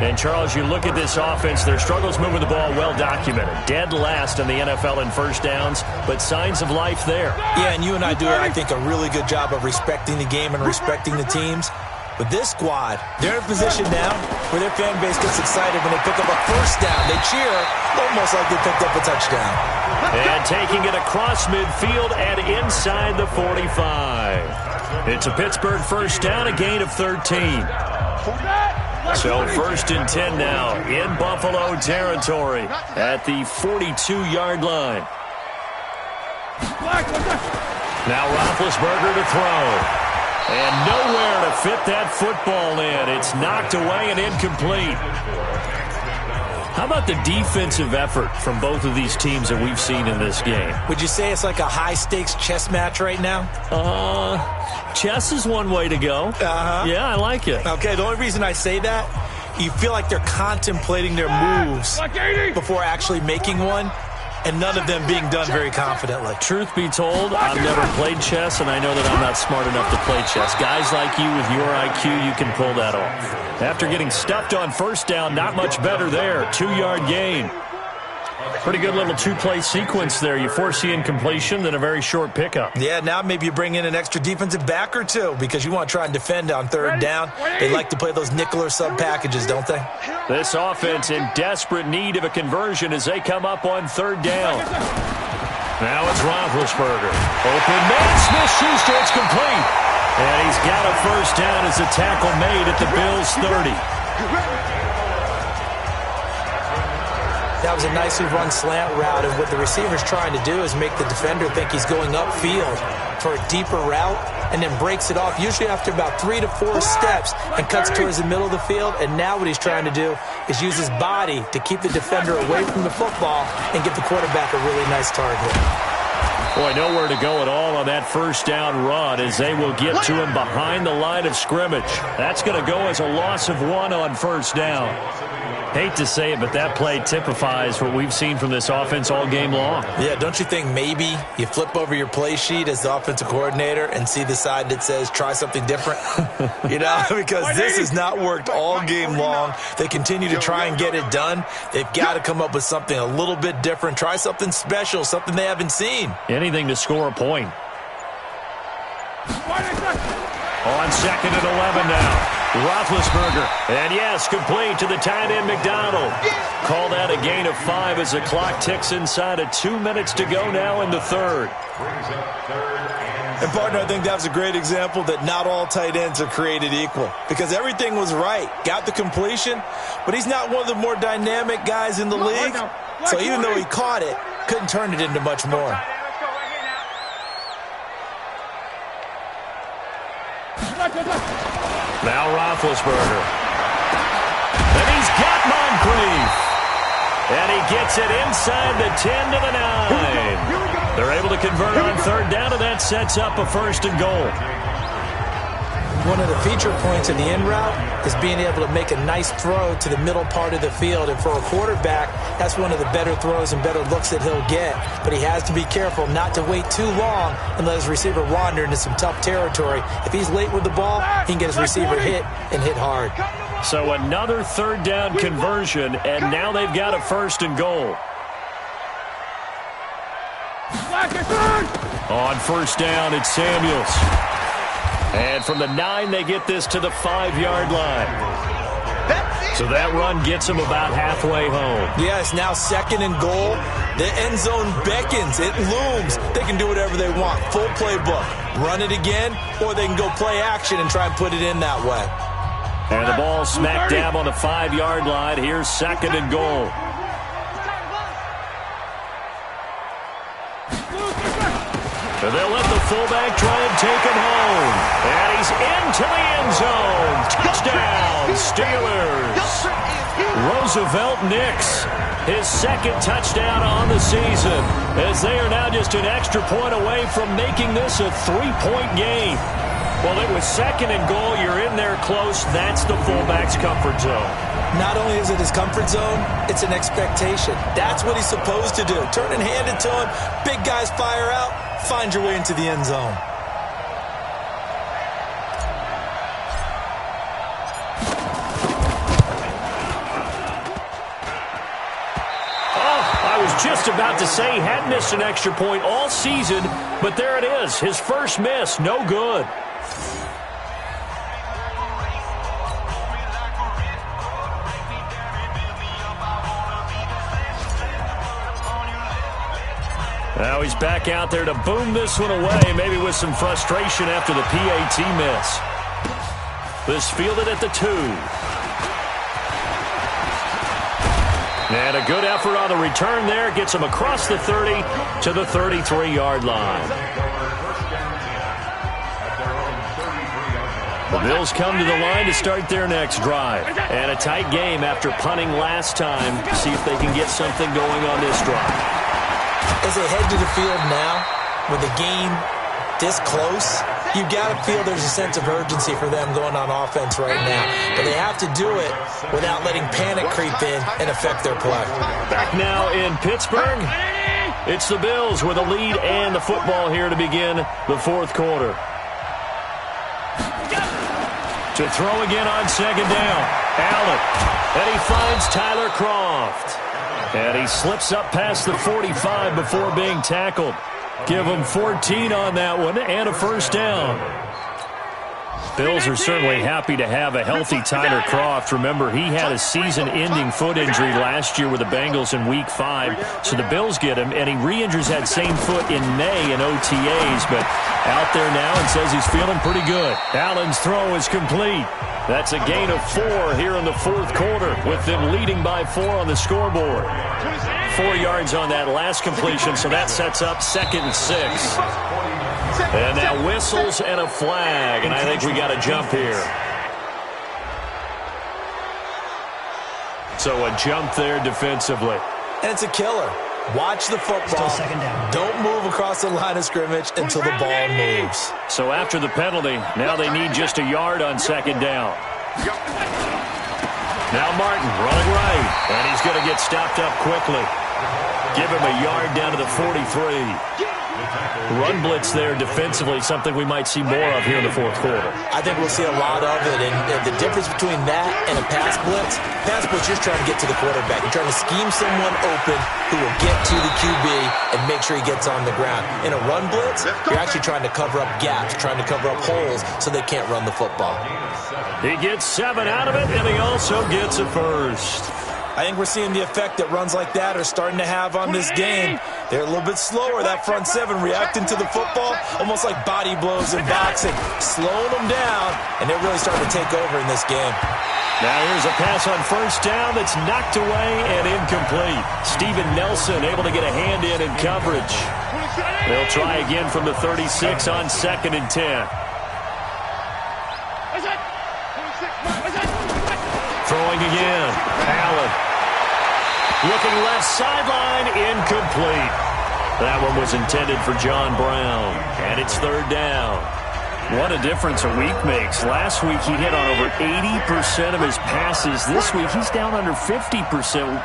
And, Charles, you look at this offense, their struggles moving the ball well documented. Dead last in the NFL in first downs, but signs of life there. Yeah, and you and I do, I think, a really good job of respecting the game and respecting the teams. With this squad, they're in a position now where their fan base gets excited when they pick up a first down. They cheer almost like they picked up a touchdown. And taking it across midfield and inside the 45. It's a Pittsburgh first down, a gain of 13. So 1st and 10 now in Buffalo territory at the 42-yard line. Now Roethlisberger to throw. And nowhere to fit that football in. It's knocked away and incomplete. How about the defensive effort from both of these teams that we've seen in this game? Would you say it's like a high-stakes chess match right now? Chess is one way to go. Yeah, I like it. Okay, the only reason I say that, you feel like they're contemplating their moves before actually making one, and none of them being done very confidently. Truth be told, I've never played chess, and I know that I'm not smart enough to play chess. Guys like you with your IQ, you can pull that off. After getting stuffed on first down, not much better there. 2-yard gain. Pretty good little two-play sequence there. You force the incompletion, then a very short pickup. Yeah, now maybe you bring in an extra defensive back or two because you want to try and defend on third down. They like to play those nickel or sub packages, don't they? This offense in desperate need of a conversion as they come up on third down. Now it's Roethlisberger. Open man, Smith-Schuster, it's complete. And he's got a first down as the tackle made at the Bills' 30. That was a nicely run slant route, and what the receiver's trying to do is make the defender think he's going upfield for a deeper route, and then breaks it off, usually after about 3 to 4 steps, and cuts towards the middle of the field. And now what he's trying to do is use his body to keep the defender away from the football and give the quarterback a really nice target. Boy, nowhere to go at all on that first down run as they will get to him behind the line of scrimmage. That's going to go as a loss of 1 on first down. Hate to say it, but that play typifies what we've seen from this offense all game long. Yeah, don't you think maybe you flip over your play sheet as the offensive coordinator and see the side that says try something different? You know, because this has not worked all game long. They continue to try and get it done. They've got to come up with something a little bit different. Try something special, something they haven't seen. Anything to score a point. On 2nd and 11 now. Roethlisberger, and yes, complete to the tight end McDonald. Call that a gain of 5 as the clock ticks inside of 2 minutes to go now in the third. And, partner, I think that was a great example that not all tight ends are created equal, because everything was right. Got the completion, but he's not one of the more dynamic guys in the league. So even though he caught it, couldn't turn it into much more. Now Roethlisberger. And he's got Moncrief. And he gets it inside the 10 to the 9. They're able to convert on third down, and that sets up a 1st and goal. One of the feature points in the in route is being able to make a nice throw to the middle part of the field. And for a quarterback, that's one of the better throws and better looks that he'll get. But he has to be careful not to wait too long and let his receiver wander into some tough territory. If he's late with the ball, he can get his receiver hit and hit hard. So another third down conversion, and now they've got a 1st and goal. On first down, it's Samuels. And from the 9, they get this to the 5-yard line. So that run gets them about halfway home. Yes, now 2nd and goal. The end zone beckons. It looms. They can do whatever they want. Full playbook. Run it again, or they can go play action and try and put it in that way. And the ball smack dab on the 5-yard line. Here's 2nd and goal. And they'll let the fullback try and take him home. And he's into the end zone. Touchdown, Steelers. Roosevelt Nix, his 2nd touchdown on the season, as they are now just an extra point away from making this a 3-point game. Well, it was 2nd and goal. You're in there close. That's the fullback's comfort zone. Not only is it his comfort zone, it's an expectation. That's what he's supposed to do. Turn and hand it to him. Big guys fire out. Find your way into the end zone. I was just about to say he hadn't missed an extra point all season, but there it is. His first miss, no good. Now he's back out there to boom this one away, maybe with some frustration after the PAT miss. This fielded at the 2. And a good effort on the return there. Gets him across the 30 to the 33-yard line. The Bills come to the line to start their next drive. And a tight game after punting last time. See if they can get something going on this drive. As they head to the field now, with the game this close, you've got to feel there's a sense of urgency for them going on offense right now. But they have to do it without letting panic creep in and affect their play. Back now in Pittsburgh, it's the Bills with a lead and the football here to begin the fourth quarter. To throw again on second down, Allen. And he finds Tyler Kroft. And he slips up past the 45 before being tackled. Give him 14 on that one and a first down. Bills are certainly happy to have a healthy Tyler Kroft. Remember, he had a season-ending foot injury last year with the Bengals in Week 5. So the Bills get him, and he re-injures that same foot in May in OTAs. But out there now and says he's feeling pretty good. Allen's throw is complete. That's a gain of 4 here in the fourth quarter with them leading by 4 on the scoreboard. 4 yards on that last completion, so that sets up 2nd and 6. And now whistles and a flag, and I think we got a jump here. So a jump there defensively. And it's a killer. Watch the football. Still 2nd down. Don't move across the line of scrimmage until the ball moves. So after the penalty, now they need just a yard on 2nd down. Now Martin running right, and he's going to get stopped up quickly. Give him a yard down to the 43. Run blitz there defensively, something we might see more of here in the fourth quarter. I think we'll see a lot of it, and the difference between that and a pass blitz, you're just trying to get to the quarterback. You're trying to scheme someone open who will get to the QB and make sure he gets on the ground. In a run blitz, you're actually trying to cover up gaps, trying to cover up holes so they can't run the football. He gets 7 out of it, and he also gets a first. I think we're seeing the effect that runs like that are starting to have on this game. They're a little bit slower, that front 7, reacting to the football, almost like body blows in boxing, slowing them down, and they're really starting to take over in this game. Now here's a pass on first down that's knocked away and incomplete. Steven Nelson able to get a hand in coverage. They'll try again from the 36 on 2nd and 10. Throwing again, Allen. Looking left sideline, incomplete. That one was intended for John Brown, and it's 3rd down. What a difference a week makes. Last week he hit on over 80% of his passes. This week he's down under 50%.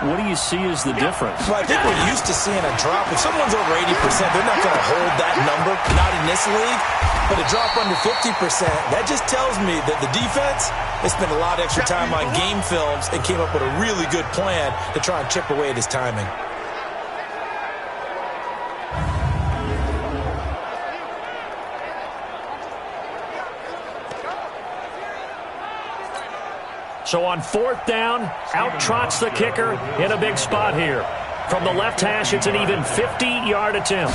What do you see as the difference? Well, I think we're used to seeing a drop. If someone's over 80%, they're not going to hold that number, not in this league. But a drop under 50%, that just tells me that the defense, they spent a lot of extra time on game films and came up with a really good plan to try and chip away at his timing. So on 4th down, out trots the kicker in a big spot here. From the left hash, it's an even 50-yard attempt.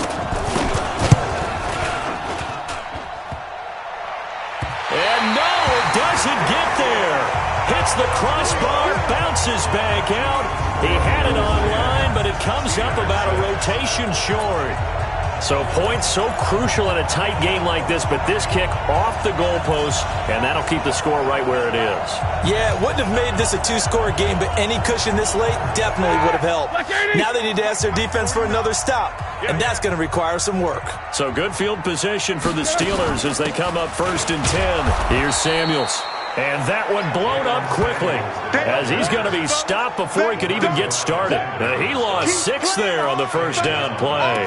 And no, it doesn't get there. Hits the crossbar, bounces back out. He had it online, but it comes up about a rotation short. So points so crucial in a tight game like this, but this kick off the goalpost, and that'll keep the score right where it is. Yeah, it wouldn't have made this a 2-score game, but any cushion this late definitely would have helped. Now they need to ask their defense for another stop, and that's going to require some work. So good field position for the Steelers as they come up 1st and 10. Here's Samuels. And that one blown up quickly as he's going to be stopped before he could even get started. He lost 6 there on the first down play.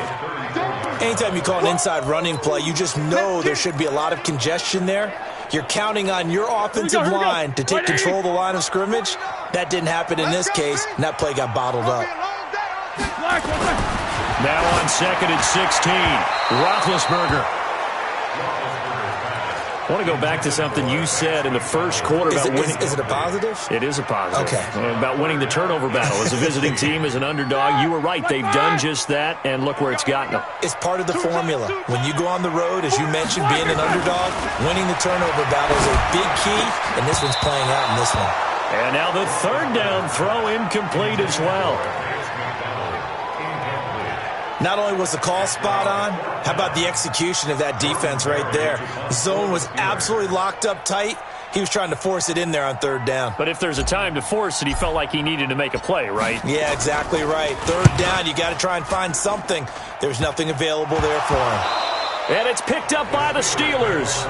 Anytime you call an inside running play, you just know there should be a lot of congestion there. You're counting on your offensive line to take control of the line of scrimmage. That didn't happen in this case, and that play got bottled up. Now on 2nd and 16, Roethlisberger. I want to go back to something you said in the first quarter about winning. Is it a positive? It is a positive. Okay. About winning the turnover battle. As a visiting team, as an underdog, you were right. They've done just that, and look where it's gotten them. It's part of the formula. When you go on the road, as you mentioned, being an underdog, winning the turnover battle is a big key, and this one's playing out in this one. And now the third down throw incomplete as well. Not only was the call spot on, how about the execution of that defense right there? The zone was absolutely locked up tight. He was trying to force it in there on third down. But if there's a time to force it, he felt like he needed to make a play, right? Yeah, exactly right. Third down, you got to try and find something. There's nothing available there for him. And it's picked up by the Steelers.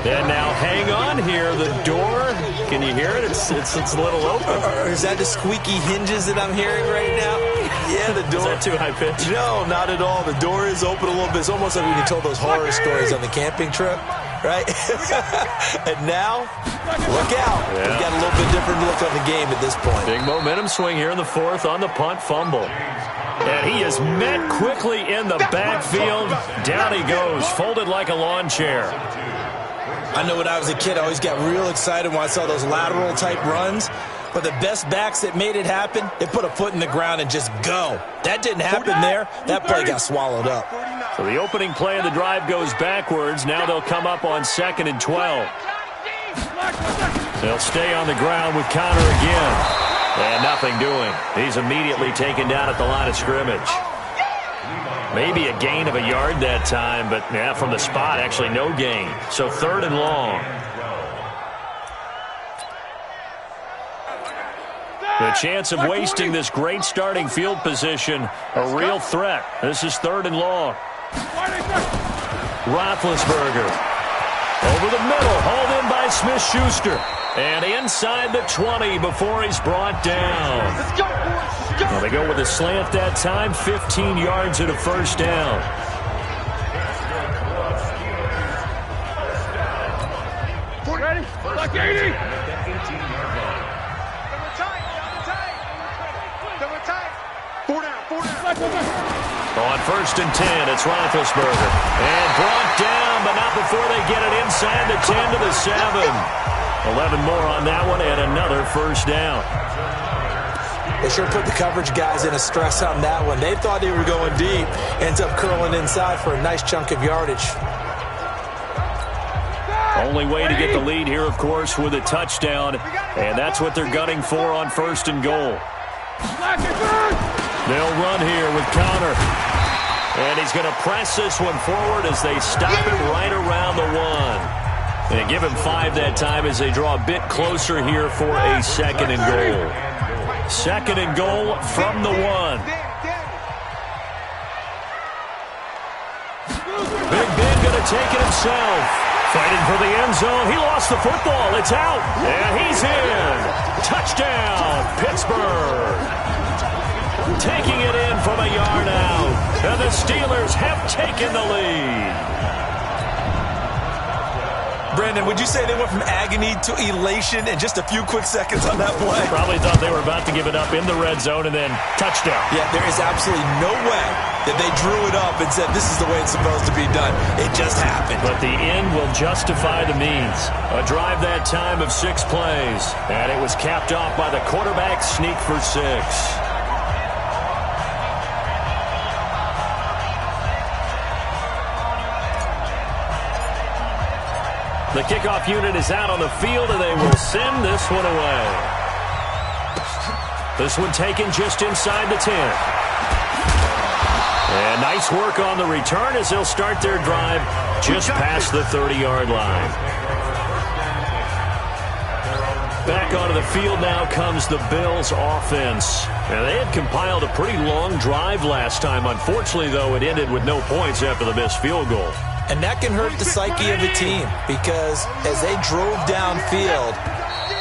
And now hang on here. The door, can you hear it? It's a little open. Or is that the squeaky hinges that I'm hearing right now? Yeah, the door. Is that too high pitch? No, not at all. The door is open a little bit. It's almost like when you told those horror stories on the camping trip, right? And now, look out. Yeah. We've got a little bit different look on the game at this point. Big momentum swing here in the fourth on the punt fumble. And he is met quickly in the backfield. Down he goes, folded like a lawn chair. I know when I was a kid, I always got real excited when I saw those lateral-type runs. But the best backs that made it happen, they put a foot in the ground and just go. That didn't happen there. That play got swallowed up. So the opening play of the drive goes backwards. Now they'll come up on 2nd and 12. They'll stay on the ground with Connor again. And nothing doing. He's immediately taken down at the line of scrimmage. Maybe a gain of a yard that time, but yeah, from the spot, actually no gain. So 3rd and long. The chance of wasting this great starting field position, a real threat. This is 3rd and long. Roethlisberger. Over the middle, hauled in by Smith-Schuster. And inside the 20 before he's brought down. Let's go, boys. Let's go. Well, they go with a slant that time, 15 yards and a first down. Ready? Like 80. On 1st and 10, it's Roethlisberger. And brought down, but not before they get it inside the 10 to the 7. 11 more on that one, and another first down. They sure put the coverage guys in a stress on that one. They thought they were going deep. Ends up curling inside for a nice chunk of yardage. Only way to get the lead here, of course, with a touchdown. And that's what they're gunning for on 1st and goal. They'll run here with Connor. And he's going to press this one forward as they stop it right around the 1. And give him 5 that time as they draw a bit closer here for a 2nd and goal. 2nd and goal from the 1. Big Ben going to take it himself. Fighting for the end zone. He lost the football. It's out. And he's in. Touchdown, Pittsburgh. Taking it in from a yard out. And the Steelers have taken the lead. Brandon, would you say they went from agony to elation in just a few quick seconds on that play? Probably thought they were about to give it up in the red zone and then touchdown. Yeah, there is absolutely no way that they drew it up and said this is the way it's supposed to be done. It just happened. But the end will justify the means. A drive that time of 6 plays. And it was capped off by the quarterback sneak for 6. The kickoff unit is out on the field, and they will send this one away. This one taken just inside the 10. And nice work on the return as they'll start their drive just past the 30-yard line. Back onto the field now comes the Bills offense. And they had compiled a pretty long drive last time. Unfortunately, though, it ended with no points after the missed field goal. And that can hurt the psyche of a team because as they drove downfield,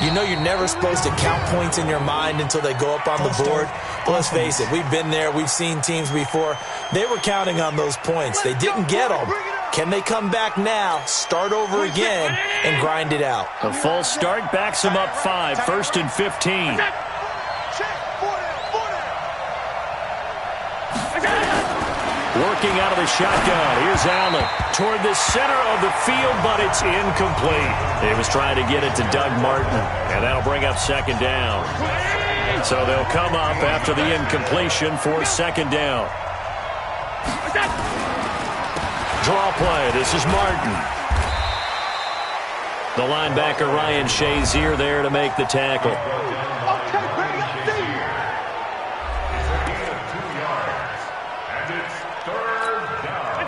you know you're never supposed to count points in your mind until they go up on the board. But let's face it, we've been there. We've seen teams before. They were counting on those points. They didn't get them. Can they come back now, start over again, and grind it out? A false start backs them up 5, 1st and 15. Working out of the shotgun. Here's Allen toward the center of the field, but it's incomplete. He was trying to get it to Doug Martin, and that'll bring up second down. So they'll come up after the incompletion for second down. Draw play. This is Martin. The linebacker Ryan Shazier there to make the tackle.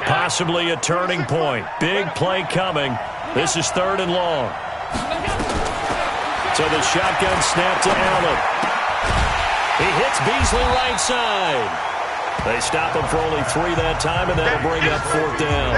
Possibly a turning point. Big play coming. This is 3rd and long. So the shotgun snap to Allen. He hits Beasley right side. They stop him for only 3 that time, and that'll bring up 4th down.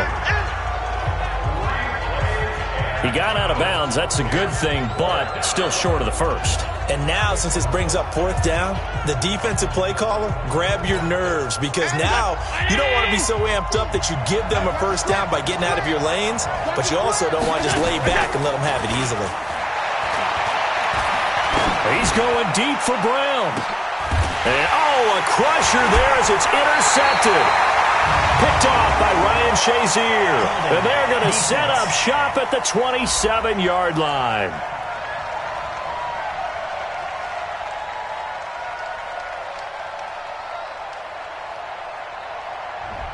He got out of bounds. That's a good thing, but still short of the first. And now, since this brings up 4th down, the defensive play caller, grab your nerves, because now you don't want to be so amped up that you give them a first down by getting out of your lanes, but you also don't want to just lay back and let them have it easily. He's going deep for Brown. And, a crusher there as it's intercepted. Picked off by Ryan Shazier. And they're going to set up shop at the 27-yard line.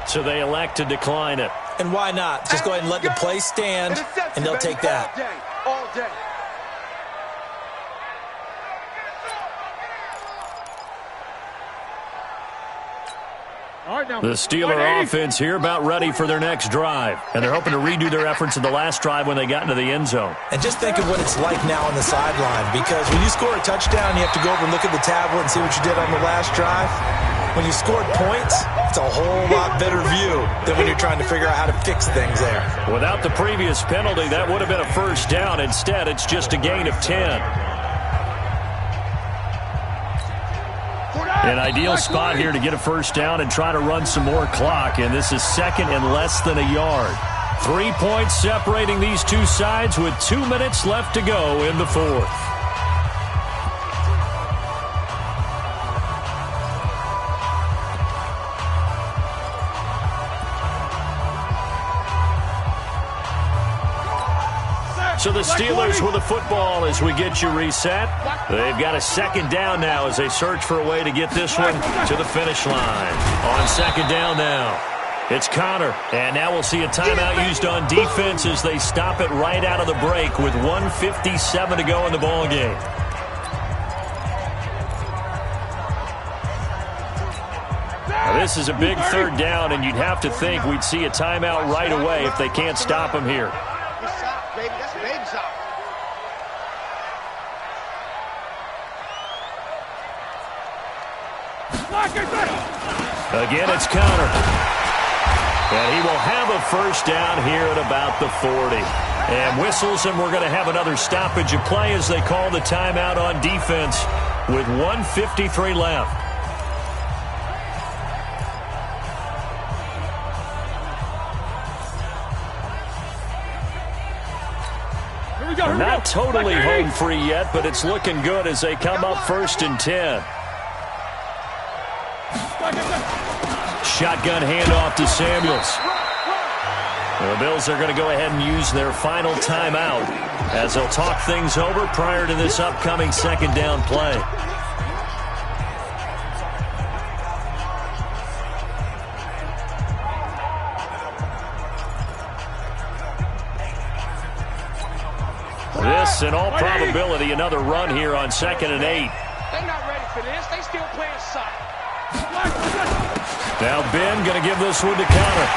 So they elect to decline it. And why not? Just go ahead and let the play stand, and they'll take that. All day. The Steeler offense here about ready for their next drive. And they're hoping to redo their efforts in the last drive when they got into the end zone. And just think of what it's like now on the sideline, because when you score a touchdown, you have to go over and look at the tablet and see what you did on the last drive. When you scored points, it's a whole lot better view than when you're trying to figure out how to fix things there. Without the previous penalty, that would have been a first down. Instead, it's just a gain of 10. An ideal spot here to get a first down and try to run some more clock, and this is 2nd and less than a yard. 3 points separating these two sides with 2 minutes left to go in the 4th. So the Steelers with the football as we get you reset. They've got a second down now as they search for a way to get this one to the finish line. On second down now, it's Connor. And now we'll see a timeout used on defense as they stop it right out of the break with 1:57 to go in the ballgame. Now this is a big 3rd down, and you'd have to think we'd see a timeout right away if they can't stop him here. Again, it's Connor. And he will have a first down here at about the 40. And whistles, and we're going to have another stoppage of play as they call the timeout on defense with 1:53 left. They're not totally home free yet, but it's looking good as they come up 1st and 10. Shotgun handoff to Samuels. The Bills are going to go ahead and use their final timeout as they'll talk things over prior to this upcoming second down play. This, in all probability, another run here on 2nd and 8. They're not ready for this. They still playing soft. Now Ben going to give this one to Connor.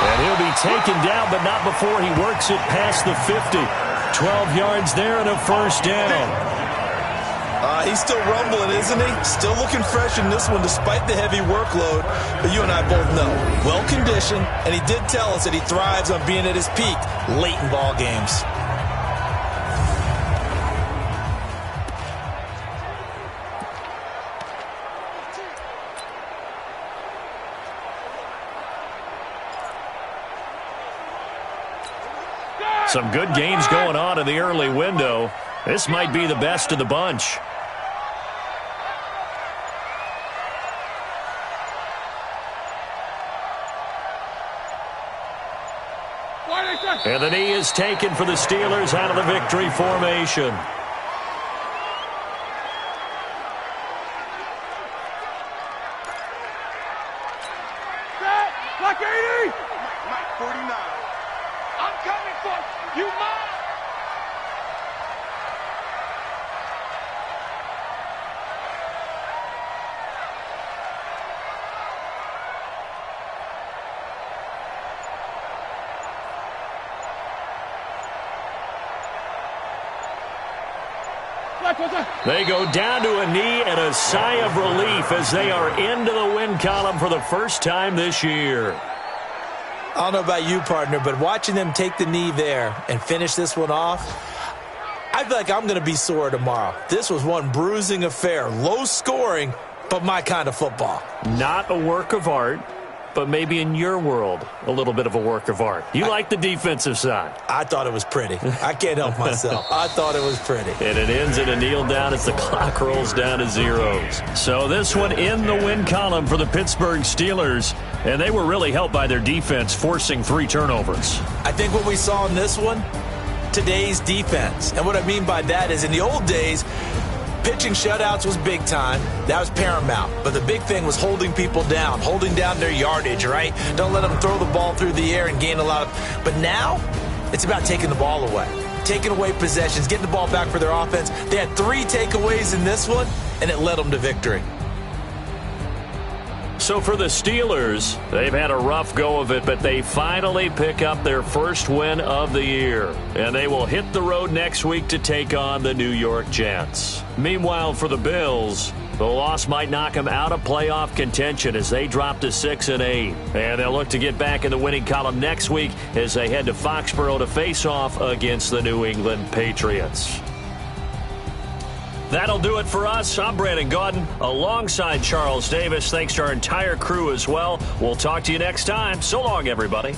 And he'll be taken down, but not before he works it past the 50. 12 yards there and a first down. He's still rumbling, isn't he? Still looking fresh in this one despite the heavy workload. But you and I both know, well-conditioned, and he did tell us that he thrives on being at his peak late in ball games. Some good games going on in the early window. This might be the best of the bunch. And the knee is taken for the Steelers out of the victory formation. Like 80! Mike 49. I'm coming for you, Mike! They go down to a knee and a sigh of relief as they are into the win column for the first time this year. I don't know about you, partner, but watching them take the knee there and finish this one off, I feel like I'm going to be sore tomorrow. This was one bruising affair, low scoring, but my kind of football. Not a work of art, but maybe in your world, a little bit of a work of art. You like the defensive side. I thought it was pretty. I can't help myself. I thought it was pretty. And it ends in a kneel down as the clock rolls down to zeros. So this one in the win column for the Pittsburgh Steelers. And they were really helped by their defense, forcing 3 turnovers. I think what we saw in this one, today's defense. And what I mean by that is in the old days, pitching shutouts was big time. That was paramount. But the big thing was holding people down, holding down their yardage, right? Don't let them throw the ball through the air and gain a lot of... But now, it's about taking the ball away. Taking away possessions, getting the ball back for their offense. They had 3 takeaways in this one, and it led them to victory. So for the Steelers, they've had a rough go of it, but they finally pick up their first win of the year. And they will hit the road next week to take on the New York Jets. Meanwhile, for the Bills, the loss might knock them out of playoff contention as they drop to 6-8. And they'll look to get back in the winning column next week as they head to Foxborough to face off against the New England Patriots. That'll do it for us. I'm Brandon Gaudin alongside Charles Davis. Thanks to our entire crew as well. We'll talk to you next time. So long, everybody.